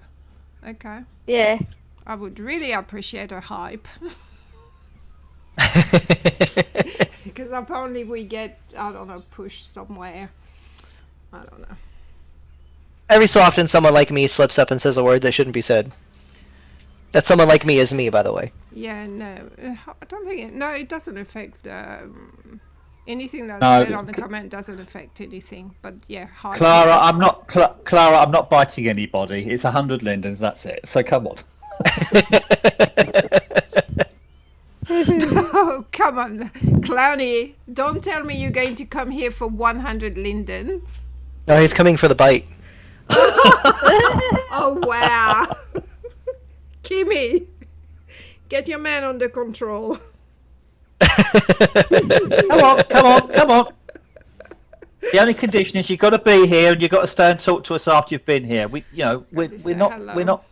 Okay. Yeah. I would really appreciate a hype. Because apparently we get, I don't know, pushed somewhere. I don't know. Every so often, someone like me slips up and says a word that shouldn't be said. That someone like me is me, by the way. Yeah, no. I don't think it, no, it doesn't affect anything that's No. said on the comment doesn't affect anything. But yeah, hype. Clara, I'm not Clara. I'm not biting anybody. It's 100 lindens. That's it. So come on. Oh, come on, Clowny. Don't tell me you're going to come here for 100 lindens. No, he's coming for the bite. Oh, wow. Kimmy, get your man under control. Come on. The only condition is you've got to be here and you've got to stay and talk to us after you've been here. We're not.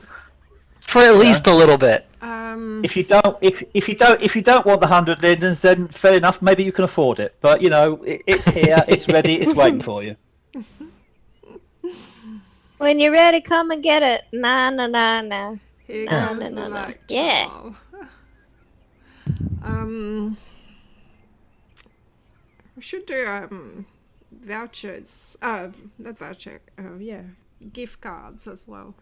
For at least a little bit. If you don't want the 100 lindens, then fair enough. Maybe you can afford it. But it's here, it's ready, it's waiting for you. When you're ready, come and get it. Nah. Here No, comes no, the no, no. light. Yeah. We should do vouchers. Not voucher. Yeah, gift cards as well.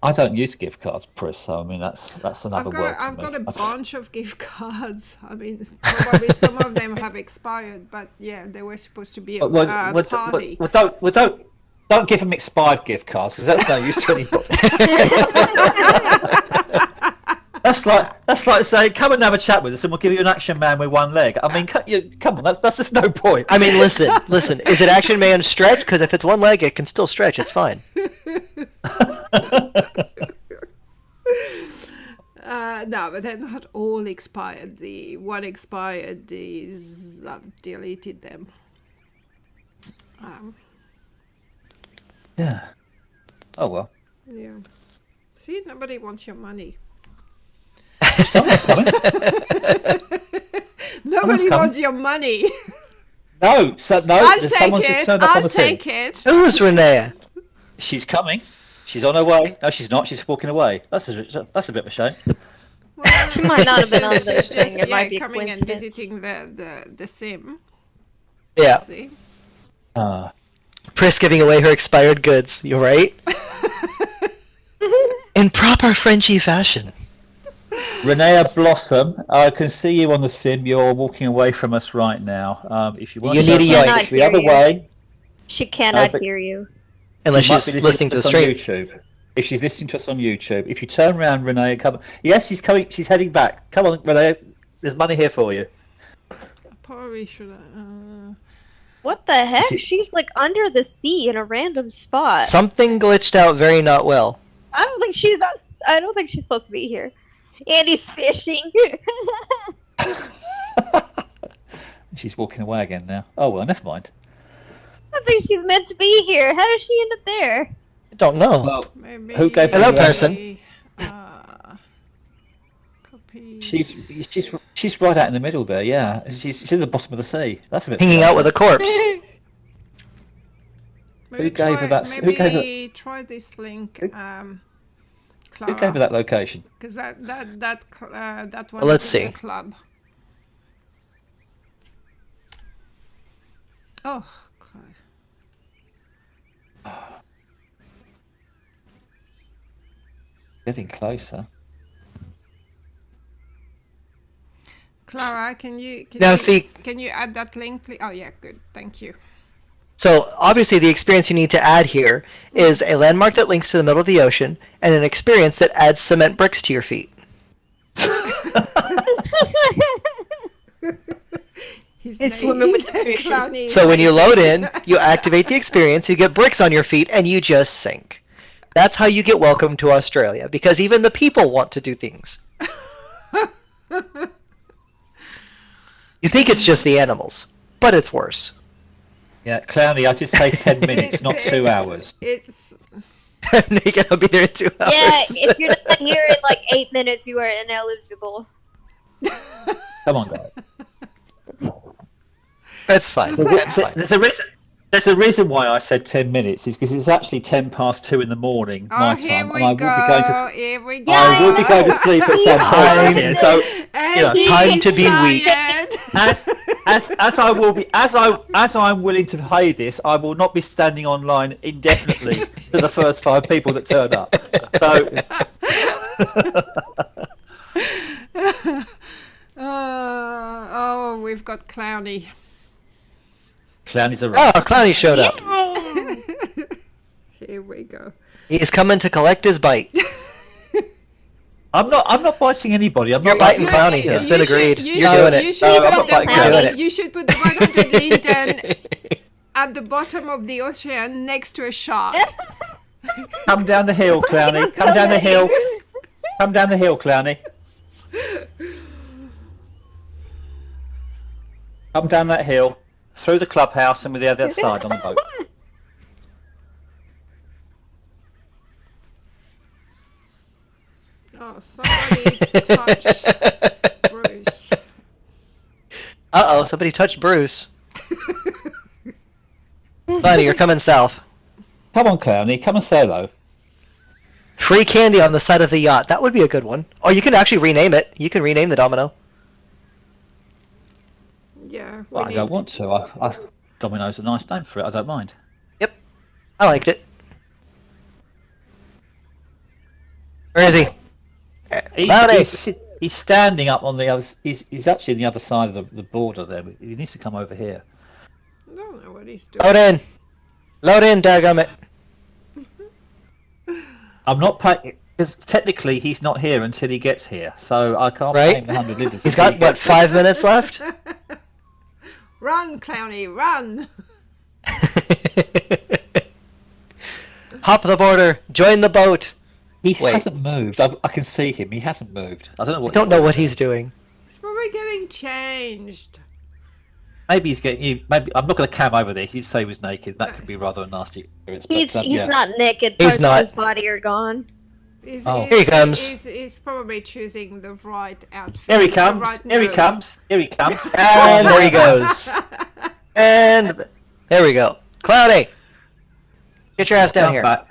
I don't use gift cards, Pris, so I mean that's another world to I've me. got a bunch of gift cards. I mean, probably some of them have expired, but yeah, they were supposed to be a party. Don't give them expired gift cards because that's no use to anybody. That's like saying, come and have a chat with us and we'll give you an Action Man with one leg. I mean, come on, that's just no point. I mean, listen. Is it Action Man stretch? Because if it's one leg, it can still stretch. It's fine. No, but they're not all expired. The one expired is I've deleted them. Yeah. Oh well. Yeah. See, nobody wants your money. Someone's coming. Nobody wants your money. No. I'll take someone's just it. turned up on I'll the take thing. it. Who's Renea? She's coming. She's on her way. No, she's not. She's walking away. That's a bit of a shame. Well, She might not have been on she's the just, thing. It yeah, might be a coming and coincidence. visiting the sim. Yeah. See? Pris giving away her expired goods. You're right. In proper Frenchy fashion. Renea Blossom, I can see you on the sim. You're walking away from us right now. If you want You to need a go yoink. the other way, She cannot but- hear you. Unless you might she's be listening to the us on stream. YouTube. If she's listening to us on YouTube, if you turn around, Renee, come. Yes, she's coming. She's heading back. Come on, Renee. There's money here for you. Probably should. What the heck? She- She's like under the sea in a random spot. Something glitched out very not well. I don't think she's supposed to be here. Andy's fishing. She's walking away again now. Oh well, never mind. I don't think she's meant to be here. How does she end up there? I don't know. Well, Maybe. who gave Hello, her person. Copy. She's right out in the middle there. Yeah, she's at the bottom of the sea. That's a bit. Hanging out with a corpse. Maybe Who gave her that- who Maybe gave her- try this link, Who Clara. gave her that location? Because that one. Well, let's is in see. the club. Oh, God. Getting closer. Clara, can you add that link, please? Oh yeah, good. Thank you. So obviously the experience you need to add here is a landmark that links to the middle of the ocean and an experience that adds cement bricks to your feet. He's swimming with the fishes. Clowny. So when you load in, you activate the experience, you get bricks on your feet, and you just sink. That's how you get welcome to Australia, because even the people want to do things. You think it's just the animals, but it's worse. Yeah, Clowny, I just say 10 minutes, not 2 hours. It's Naked, I'll be there in 2 hours. Yeah, if you're not here in like 8 minutes, you are ineligible. Come on, guys. That's fine. That's fine. There's a reason why I said 10 minutes is because it's actually 2:10 in the morning my here time, we and go. Here we go. I will be going to sleep at some point here. So Time to be weak. as I will be as I'm willing to pay this, I will not be standing online indefinitely for the first 5 people that turn up. Oh, we've got Clowny. Clowny's around. Oh, Clowny showed up. Here we go. He's coming to collect his bite. I'm not biting anybody. I'm You're not biting Clowny. It's been agreed. You're doing it. You should, I'm not put the biting Clowny. one, you should put the 100 Linden at the bottom of the ocean next to a shark. Come down the hill, Clowny. Come down the hill. Come down the hill, Clowny. Come down that hill, through the clubhouse, and with the other side on the boat. Oh, somebody touched Bruce. Uh-oh, somebody touched Bruce. Buddy, you're coming south. Come on, Clowny. Come and say hello. Free candy on the side of the yacht. That would be a good one. Or you can actually rename it. You can rename the domino. Yeah. Well, I don't want to. Domino's a nice name for it. I don't mind. Yep. I liked it. Where is he? He's standing up on the other. He's actually on the other side of the border there. But he needs to come over here. I don't know what he's doing. Load in. Load in, dagummit. I'm not paying because technically he's not here until he gets here, so I can't pay him the 100 litres. He's got, what, 5 minutes left? Run, Clowny, run! Hop the border. Join the boat. He Wait. hasn't moved. I can see him. He hasn't moved. I don't know what. I don't know what he's doing. He's probably getting changed. Maybe he's getting. Maybe I'm not going to cam over there. He did say he was naked. That could be rather a nasty experience. He's yeah. not naked. He's Parts not. of his body are gone. Oh. Here he comes. He's probably choosing the right outfit. Here he the comes. right Here he nose. comes. Here he comes. And there he goes. And there we go. Cloudy! Get your ass down here. Back.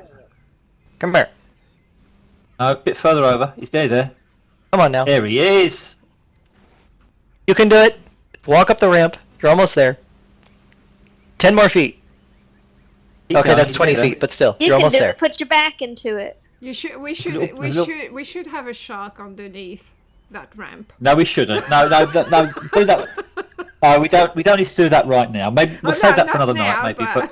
Come here. No, a bit further over. He's there. Come on now. There he is. You can do it. Walk up the ramp. You're almost there. 10 more feet. Keep Okay, going, that's he's 20 there. feet, but still, You you're can almost do there. it. Put your back into it. We should have a shark underneath that ramp. No, we shouldn't. No, do that. We don't need to do that right now. Maybe we'll save that for another night. Maybe, but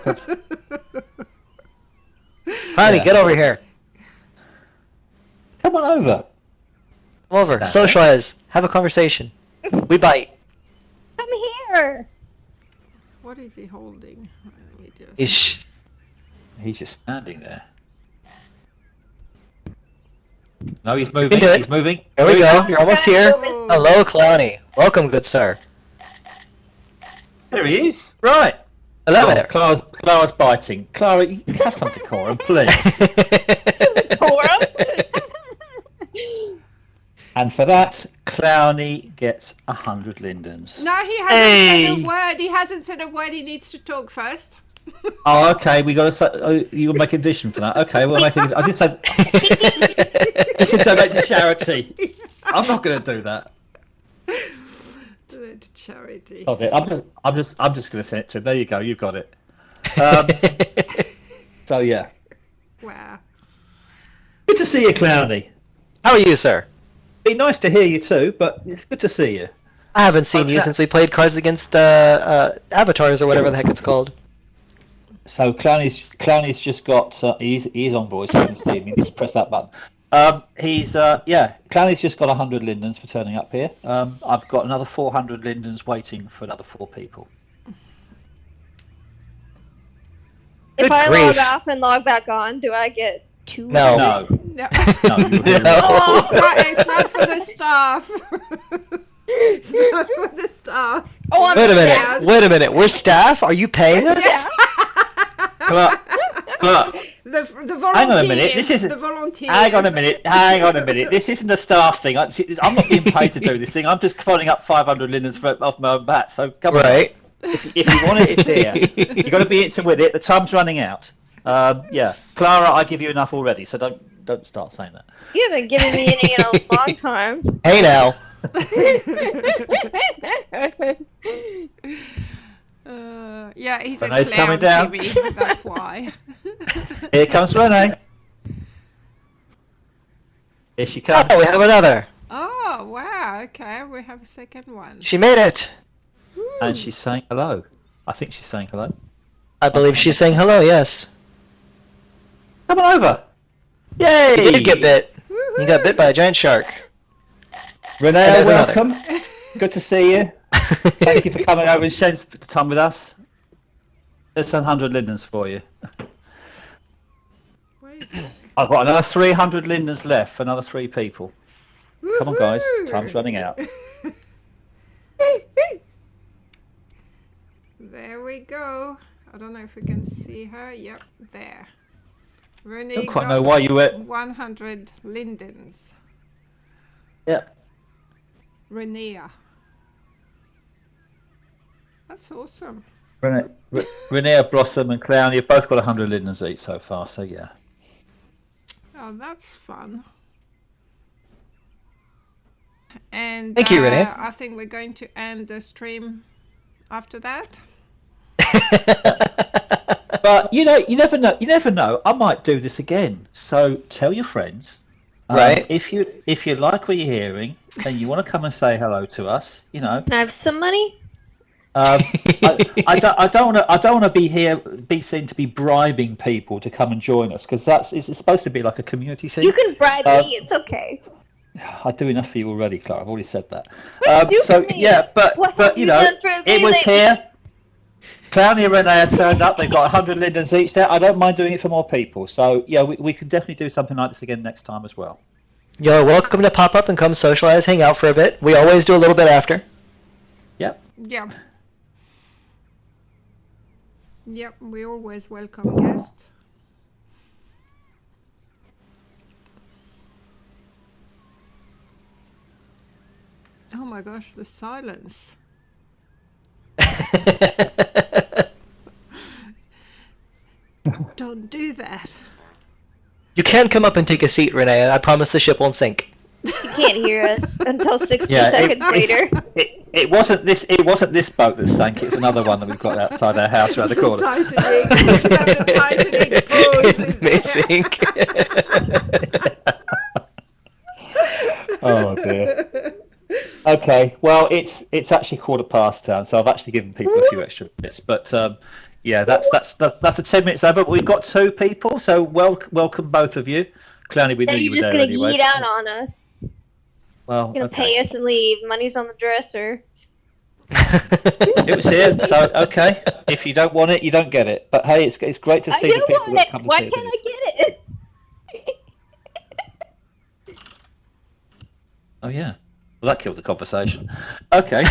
Honey, Yeah. get over here. come on over. Come over. Stand Socialize. Have a conversation. We bite. Come here. What is he holding? Let me just... Ish. He's just standing there. No, he's moving. You can do it. He's moving. There we go. You're almost here. Oh. Hello, Clowny. Welcome, good sir. There he is. Right. Hello Oh, there. Clara's biting. Clara, you can have some decorum, please. And for that, Clowny gets 100 lindens. No, he hasn't said a word. He hasn't said a word. He needs to talk first. Oh, okay. We got to say. Oh, you make a condition for that. Okay, we'll make a. I just said. You should donate to charity. I'm not going to do that. Donate to charity. Oh, dear. I'm just going to send it to him. There you go. You've got it. So yeah. Wow. Good to see you, Clowny. How are you, sir? Be nice to hear you too, but it's good to see you. I haven't seen you since we played Cards Against Avatars or whatever the heck it's called. So Clowny's just got he's on voice. You can see him. You need to press that button. Clowny's just got 100 lindens for turning up here. I've got another 400 lindens waiting for another 4 people. If Good I grief. log off and log back on, do I get 2? No. No, No. no. It's not for the staff. It's not for the staff. Oh, I'm Wait a sad. minute. Wait a minute. We're staff? Are you paying us? Clara, The volunteers. hang on a minute. This isn't. the volunteers. Hang on a minute. Hang on a minute. This isn't a staff thing. I'm not being paid to do this thing. I'm just phoning up 500 lindens off my own bat. So come Right. on. If you want it, it's here. You've got to be into with it. The time's running out. Yeah, Clara, I give you enough already. So don't start saying that. You haven't given me any in a long time. Hey now. Yeah, he's Renee's a clown, coming down. Jimmy. That's why. Here comes Renee. Here she comes. Oh, we have another. Oh, wow. Okay, we have a second one. She made it. And she's saying hello. I think she's saying hello. I believe she's saying hello, yes. Come on over. Yay! You did get bit. You got bit by a giant shark. Renee, there's another. welcome. Good to see you. Thank you for coming over and sharing some time with us. There's 100 lindens for you. Where is it? I've got another 300 lindens left for another 3 people. Come on, guys. Woohoo! Time's running out. There we go. I don't know if we can see her. Yep, there. Renee Don't quite got know why you were. 100 lindens. Yeah. Renea. That's awesome. Renee, Blossom, and Clown, you've both got 100 lindens each so far, so yeah. Oh, that's fun. And Thank you, Renee. I think we're going to end the stream after that. But you know, you never know. You never know. I might do this again. So tell your friends. Right. If you like what you're hearing and you want to come and say hello to us, you know. Can I have some money? I don't want to be seen to be bribing people to come and join us, because it's supposed to be like a community thing. You can bribe me. It's okay. I do enough for you already, Clara. I've already said that. What do you So mean? yeah, What but have you you know, done for it me was lately? here. Clowny and Renee had turned up. They've got 100 lindens each there. I don't mind doing it for more people. So yeah, we could definitely do something like this again next time as well. You're welcome to pop up and come socialize, hang out for a bit. We always do a little bit after. Yep. Yeah. Yep, we always welcome guests. Oh my gosh, the silence. Don't do that. You can come up and take a seat, Renee. I promise the ship won't sink. You can't hear us until 60 Yeah, seconds later. It wasn't this boat that sank. It's another one that we've got outside our house around the corner. Titanic. We should have the Titanic pose. Amazing. Oh dear. Okay, well it's actually 1:15, so I've actually given people a few extra minutes. But yeah, that's a 10 minutes over. But we've got 2 people, so welcome both of you. Clowny, we Then knew you you're were just there gonna anyway. yeet out on us. Well, You're gonna pay us and leave. Money's on the dresser. It was here, so okay. If you don't want it, you don't get it. But hey, it's great to I see do the people want that it. come to Why see can't it. I get it? Oh yeah. Well, that killed the conversation. Okay.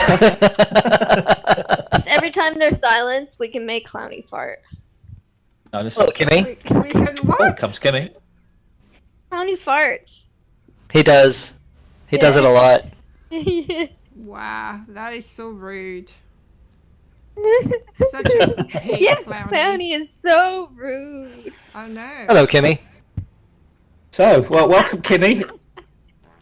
So every time there's silence, we can make Clowny fart. No, listen. Hello, Kimmy. We can Oh, what? comes Kimmy. Clowny farts. He does. He does it a lot. Wow, that is so rude. Such a pig, Yeah, Clowny. Clowny is so rude. I know. Hello, Kimmy. So, well, welcome, Kimmy.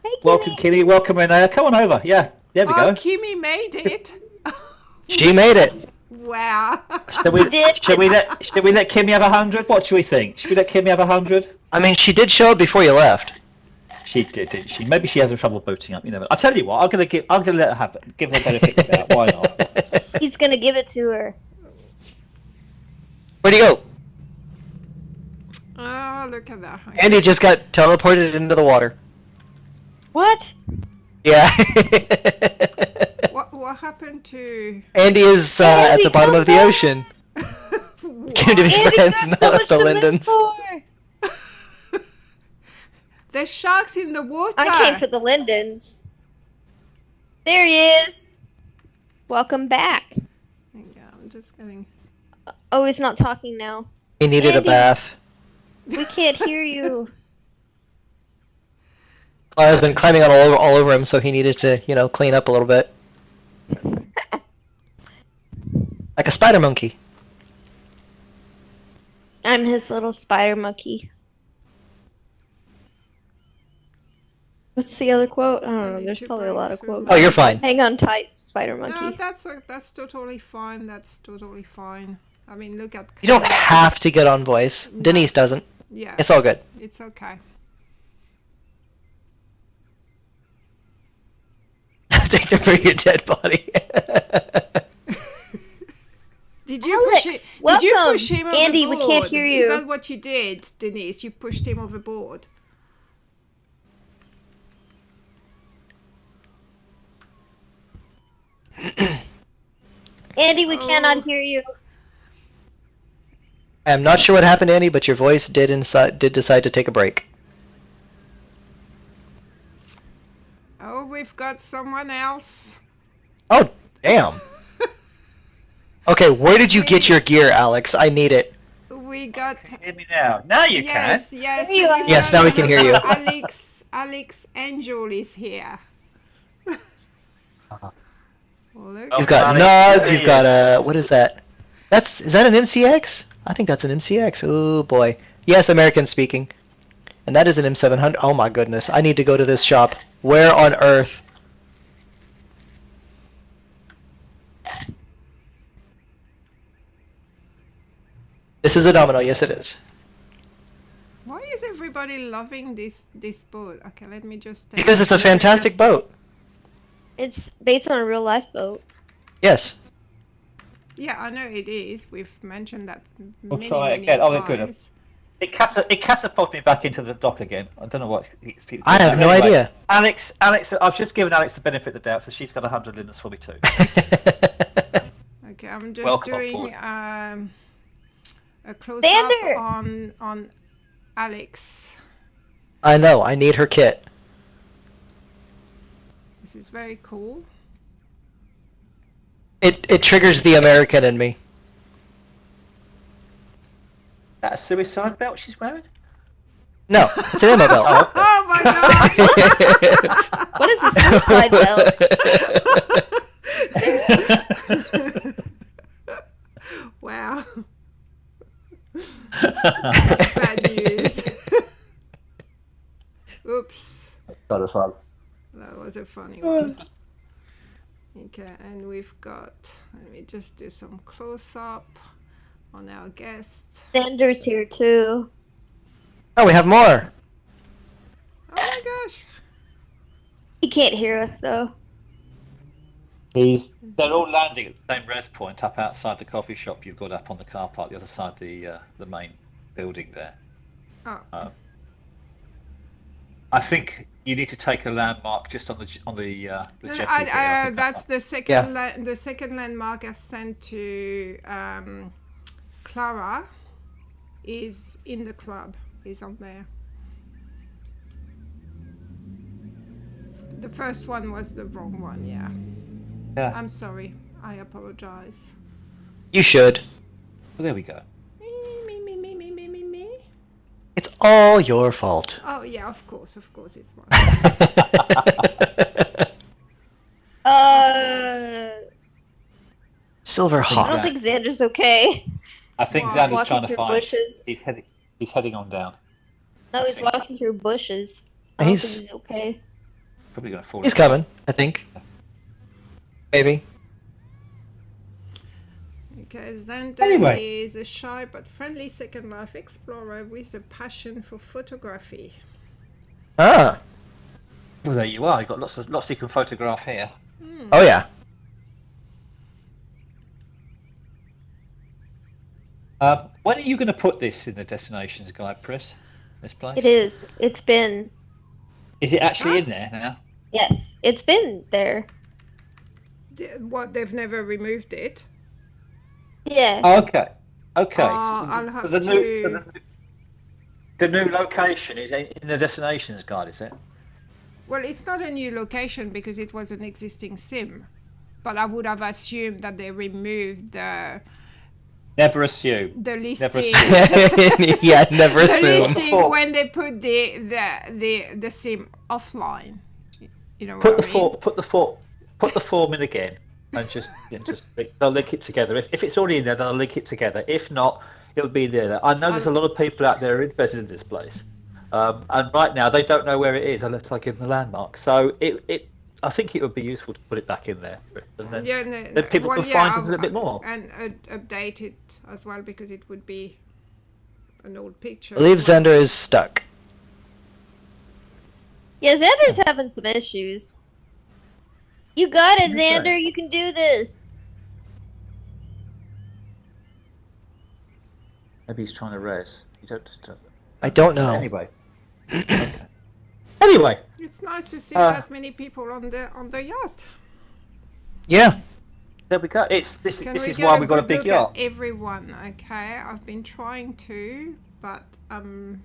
Hey, Welcome, Kimmy. Welcome, Renee. Come on over. Yeah, there we Oh, go. Kimmy made it. She made it. Wow. Should we let Kimmy have 100? What should we think? Should we let Kimmy have 100? I mean, she did show up before you left. She did, didn't she? Maybe she has some trouble booting up. You know. I'll tell you what. I'm gonna let her have it. Give her benefit of the doubt. Why not? He's gonna give it to her. Where'd he go? Oh, look at that. Andy just got teleported into the water. What? Yeah. What happened to? Andy is at Andy, the bottom come of the back! ocean. Came to be Andy, friends there's so with much the to live Lindens. for. There's sharks in the water. I came for the Lindens. There he is. Welcome back. Hang on, I'm just getting. Oh, he's not talking now. He needed a Andy. bath. We can't hear you. Clara's been climbing all over him, so he needed to, clean up a little bit. Like a spider monkey. I'm his little spider monkey. What's the other quote? I don't know. There's probably a lot of quotes. Oh, you're fine. Hang on tight, spider No, monkey. that's totally fine. That's totally fine. I mean, look at. You don't have to get on voice. Denise doesn't. Yeah. It's all good. It's okay. Take them for your dead body. Did you Alex, push it? Did you welcome. push him overboard? Andy, we can't hear you. Is that what you did, Denise? You pushed him overboard. Andy, we cannot hear you. I'm not sure what happened, Andy, but your voice did decide to take a break. Oh, we've got someone else. Oh, damn. Okay, where did you get your gear, Alex? I need it. We got. Hear me now. Now you Yes, can. yes. There you are. Yes, now we can hear you. Alex Angel is here. Look. You've got nods, you've got what is that? Is that an MCX? I think that's an MCX. Oh boy. Yes, American speaking. And that is an M700. Oh my goodness. I need to go to this shop. Where on earth? This is a domino. Yes, it is. Why is everybody loving this boat? Okay, let me just. Because it's a fantastic boat. It's based on a real life boat. Yes. Yeah, I know it is. We've mentioned that We'll many, try it many again. Oh, times. they're good. It catapulted me back into the dock again. I don't know what. I have no idea. Alex, I've just given Alex the benefit of the doubt, so she's got 100 linens for me too. Okay, I'm just Welcome doing aboard. a close Xander! up on Alex. I know. I need her kit. This is very cool. It triggers the American in me. That a suicide belt she's wearing? No, it's an ammo belt. Oh my god! What is a suicide belt? Wow. That's bad news. Oops. That was fun. That was a funny one. Okay, and we've got, let me just do some close up on our guest. Xander's here too. Oh, we have more. Oh my gosh. He can't hear us though. They're all landing at the same res point up outside the coffee shop you've got up on the car park, the other side of the main building there. Oh. I think you need to take a landmark just on the jetty. That's the second the second landmark I sent to Clara is in the club. Is on there. The first one was the wrong one, yeah. Yeah. I'm sorry. I apologize. You should. Well, there we go. Me. It's all your fault. Oh, yeah, of course, it's mine. Silver I hawk. don't think Xander's okay. I think Well, Xander's walking trying to through find. bushes. He's heading on down. No, he's walking through bushes. I don't He's- think he's okay. Probably gonna fall. He's in. coming, I think. Maybe. Okay, Xander Anyway. is a shy but friendly Second Life explorer with a passion for photography. Ah. Well, there you are. You've got lots you can photograph here. Oh yeah. When are you going to put this in the destinations guide, Pris? This place? It is. It's been. Is it actually in there now? Yes, it's been there. What, they've never removed it? Yeah. Oh, okay. Okay. I'll have the to... the new location is in the destinations guide, is it? Well, it's not a new location because it was an existing sim. But I would have assumed that they removed the Never assume. listing. Yeah, never The assume. listing when they put the sim offline. You know Put what I mean? put the form in again, and just they'll link it together. If it's already in there, they'll link it together. If not, it'll be there. I know there's a lot of people out there interested in this place, and right now they don't know where it is unless I give them the landmark. So I think it would be useful to put it back in there, and then, then people can find us a little bit more. And update it as well because it would be an old picture. I believe as well. Xander is stuck. Yeah, Xander's having some issues. You got it, Okay. Xander. You can do this. Maybe he's trying to res. You don't. I don't know. Anyway. Okay. Anyway. It's nice to see that many people on the yacht. Yeah. There we go. This Can is we get why we've got a good big look yacht. at everyone, okay? I've been trying to, but I'm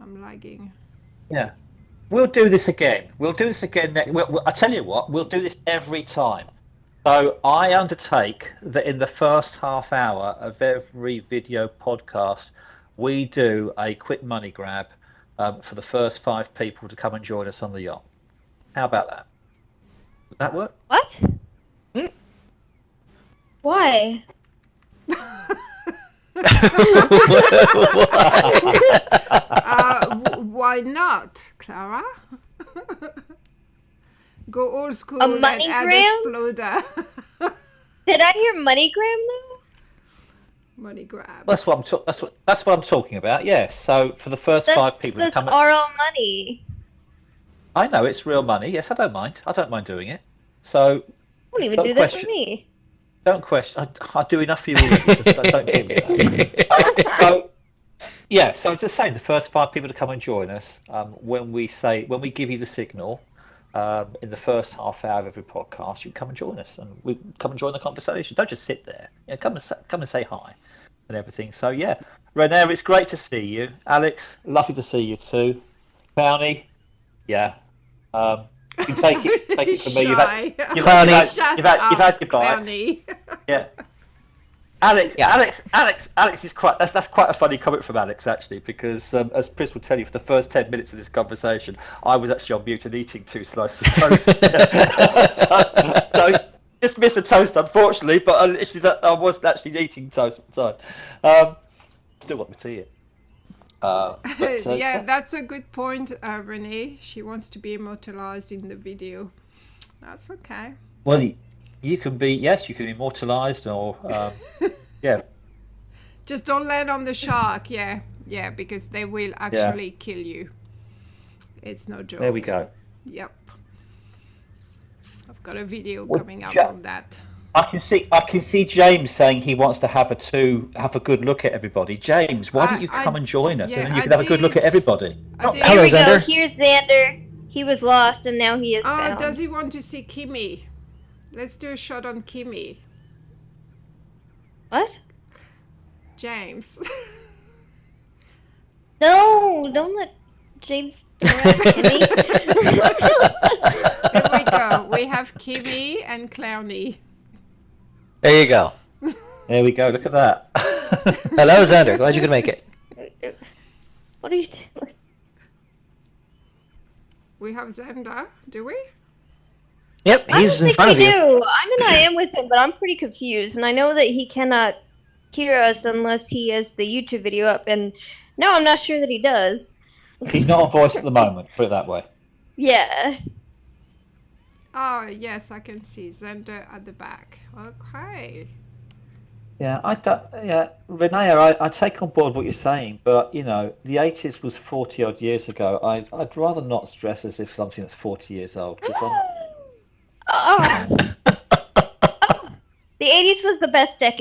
lagging. Yeah. We'll do this again. We'll do this again next. I tell you what, we'll do this every time. So I undertake that in the first half hour of every video podcast, we do a quick money grab for the first 5 people to come and join us on the yacht. How about that? Does that work? What? Why? Why not, Clara? Go old school A and add MoneyGram? exploder. Did I hear MoneyGram though? Money grab. That's what I'm talking about. Yes. So for the first 5 people to That's come. our own money. I know it's real money. Yes, I don't mind. I don't mind doing it. So Don't even Don't do that for question- me. don't question. I do enough for you already. Just don't give me that. So, yeah. So I'm just saying, the first 5 people to come and join us when we give you the signal in the first half hour of every podcast, you come and join us and we come and join the conversation. Don't just sit there. You know, come and say hi and everything. So yeah, Renee, it's great to see you. Alex, lovely to see you too. Bounty, yeah. You can take it from me. You've had your bite. Clowny. Yeah. Alex, Yeah. Alex is quite. That's quite a funny comment from Alex actually, because as Pris will tell you, for the first 10 minutes of this conversation, I was actually on mute and eating 2 slices of toast. so just missed the toast, unfortunately. But I wasn't actually eating toast at the time. Still got my tea. Yeah, that's a good point, Renee. She wants to be immortalized in the video. That's okay. Well, you can be immortalized or yeah. Just don't land on the shark. Yeah, because they will actually kill you. It's no joke. There we go. Yep. I've got a video Well, coming up Ja- on that. I can see James saying he wants to have a good look at everybody. James, why don't you come and join us, yeah, and then you I can have a good look did. at everybody. I did- Hello, Here we go. Xander. Here's Xander. He was lost and now he is Oh, found. does he want to see Kimmy? Let's do a shot on Kimmy. What? James. No, don't let James. Kimmy. Here we go. We have Kimmy and Clowny. There you go. There we go. Look at that. Hello, Xander. Glad you could make it. What are you doing? We have Xander, do we? Yep, he's in front of you. I do. I'm in I am with him, but I'm pretty confused, and I know that he cannot hear us unless he has the YouTube video up, and no, I'm not sure that he does. He's not on voice at the moment, put it that way. Yeah. Oh, yes, I can see Xander at the back. Okay. Yeah, Renee, I take on board what you're saying, but you know, the 80s was 40 odd years ago. I'd rather not stress as if something that's 40 years old. Oh. The 80s was the best decade.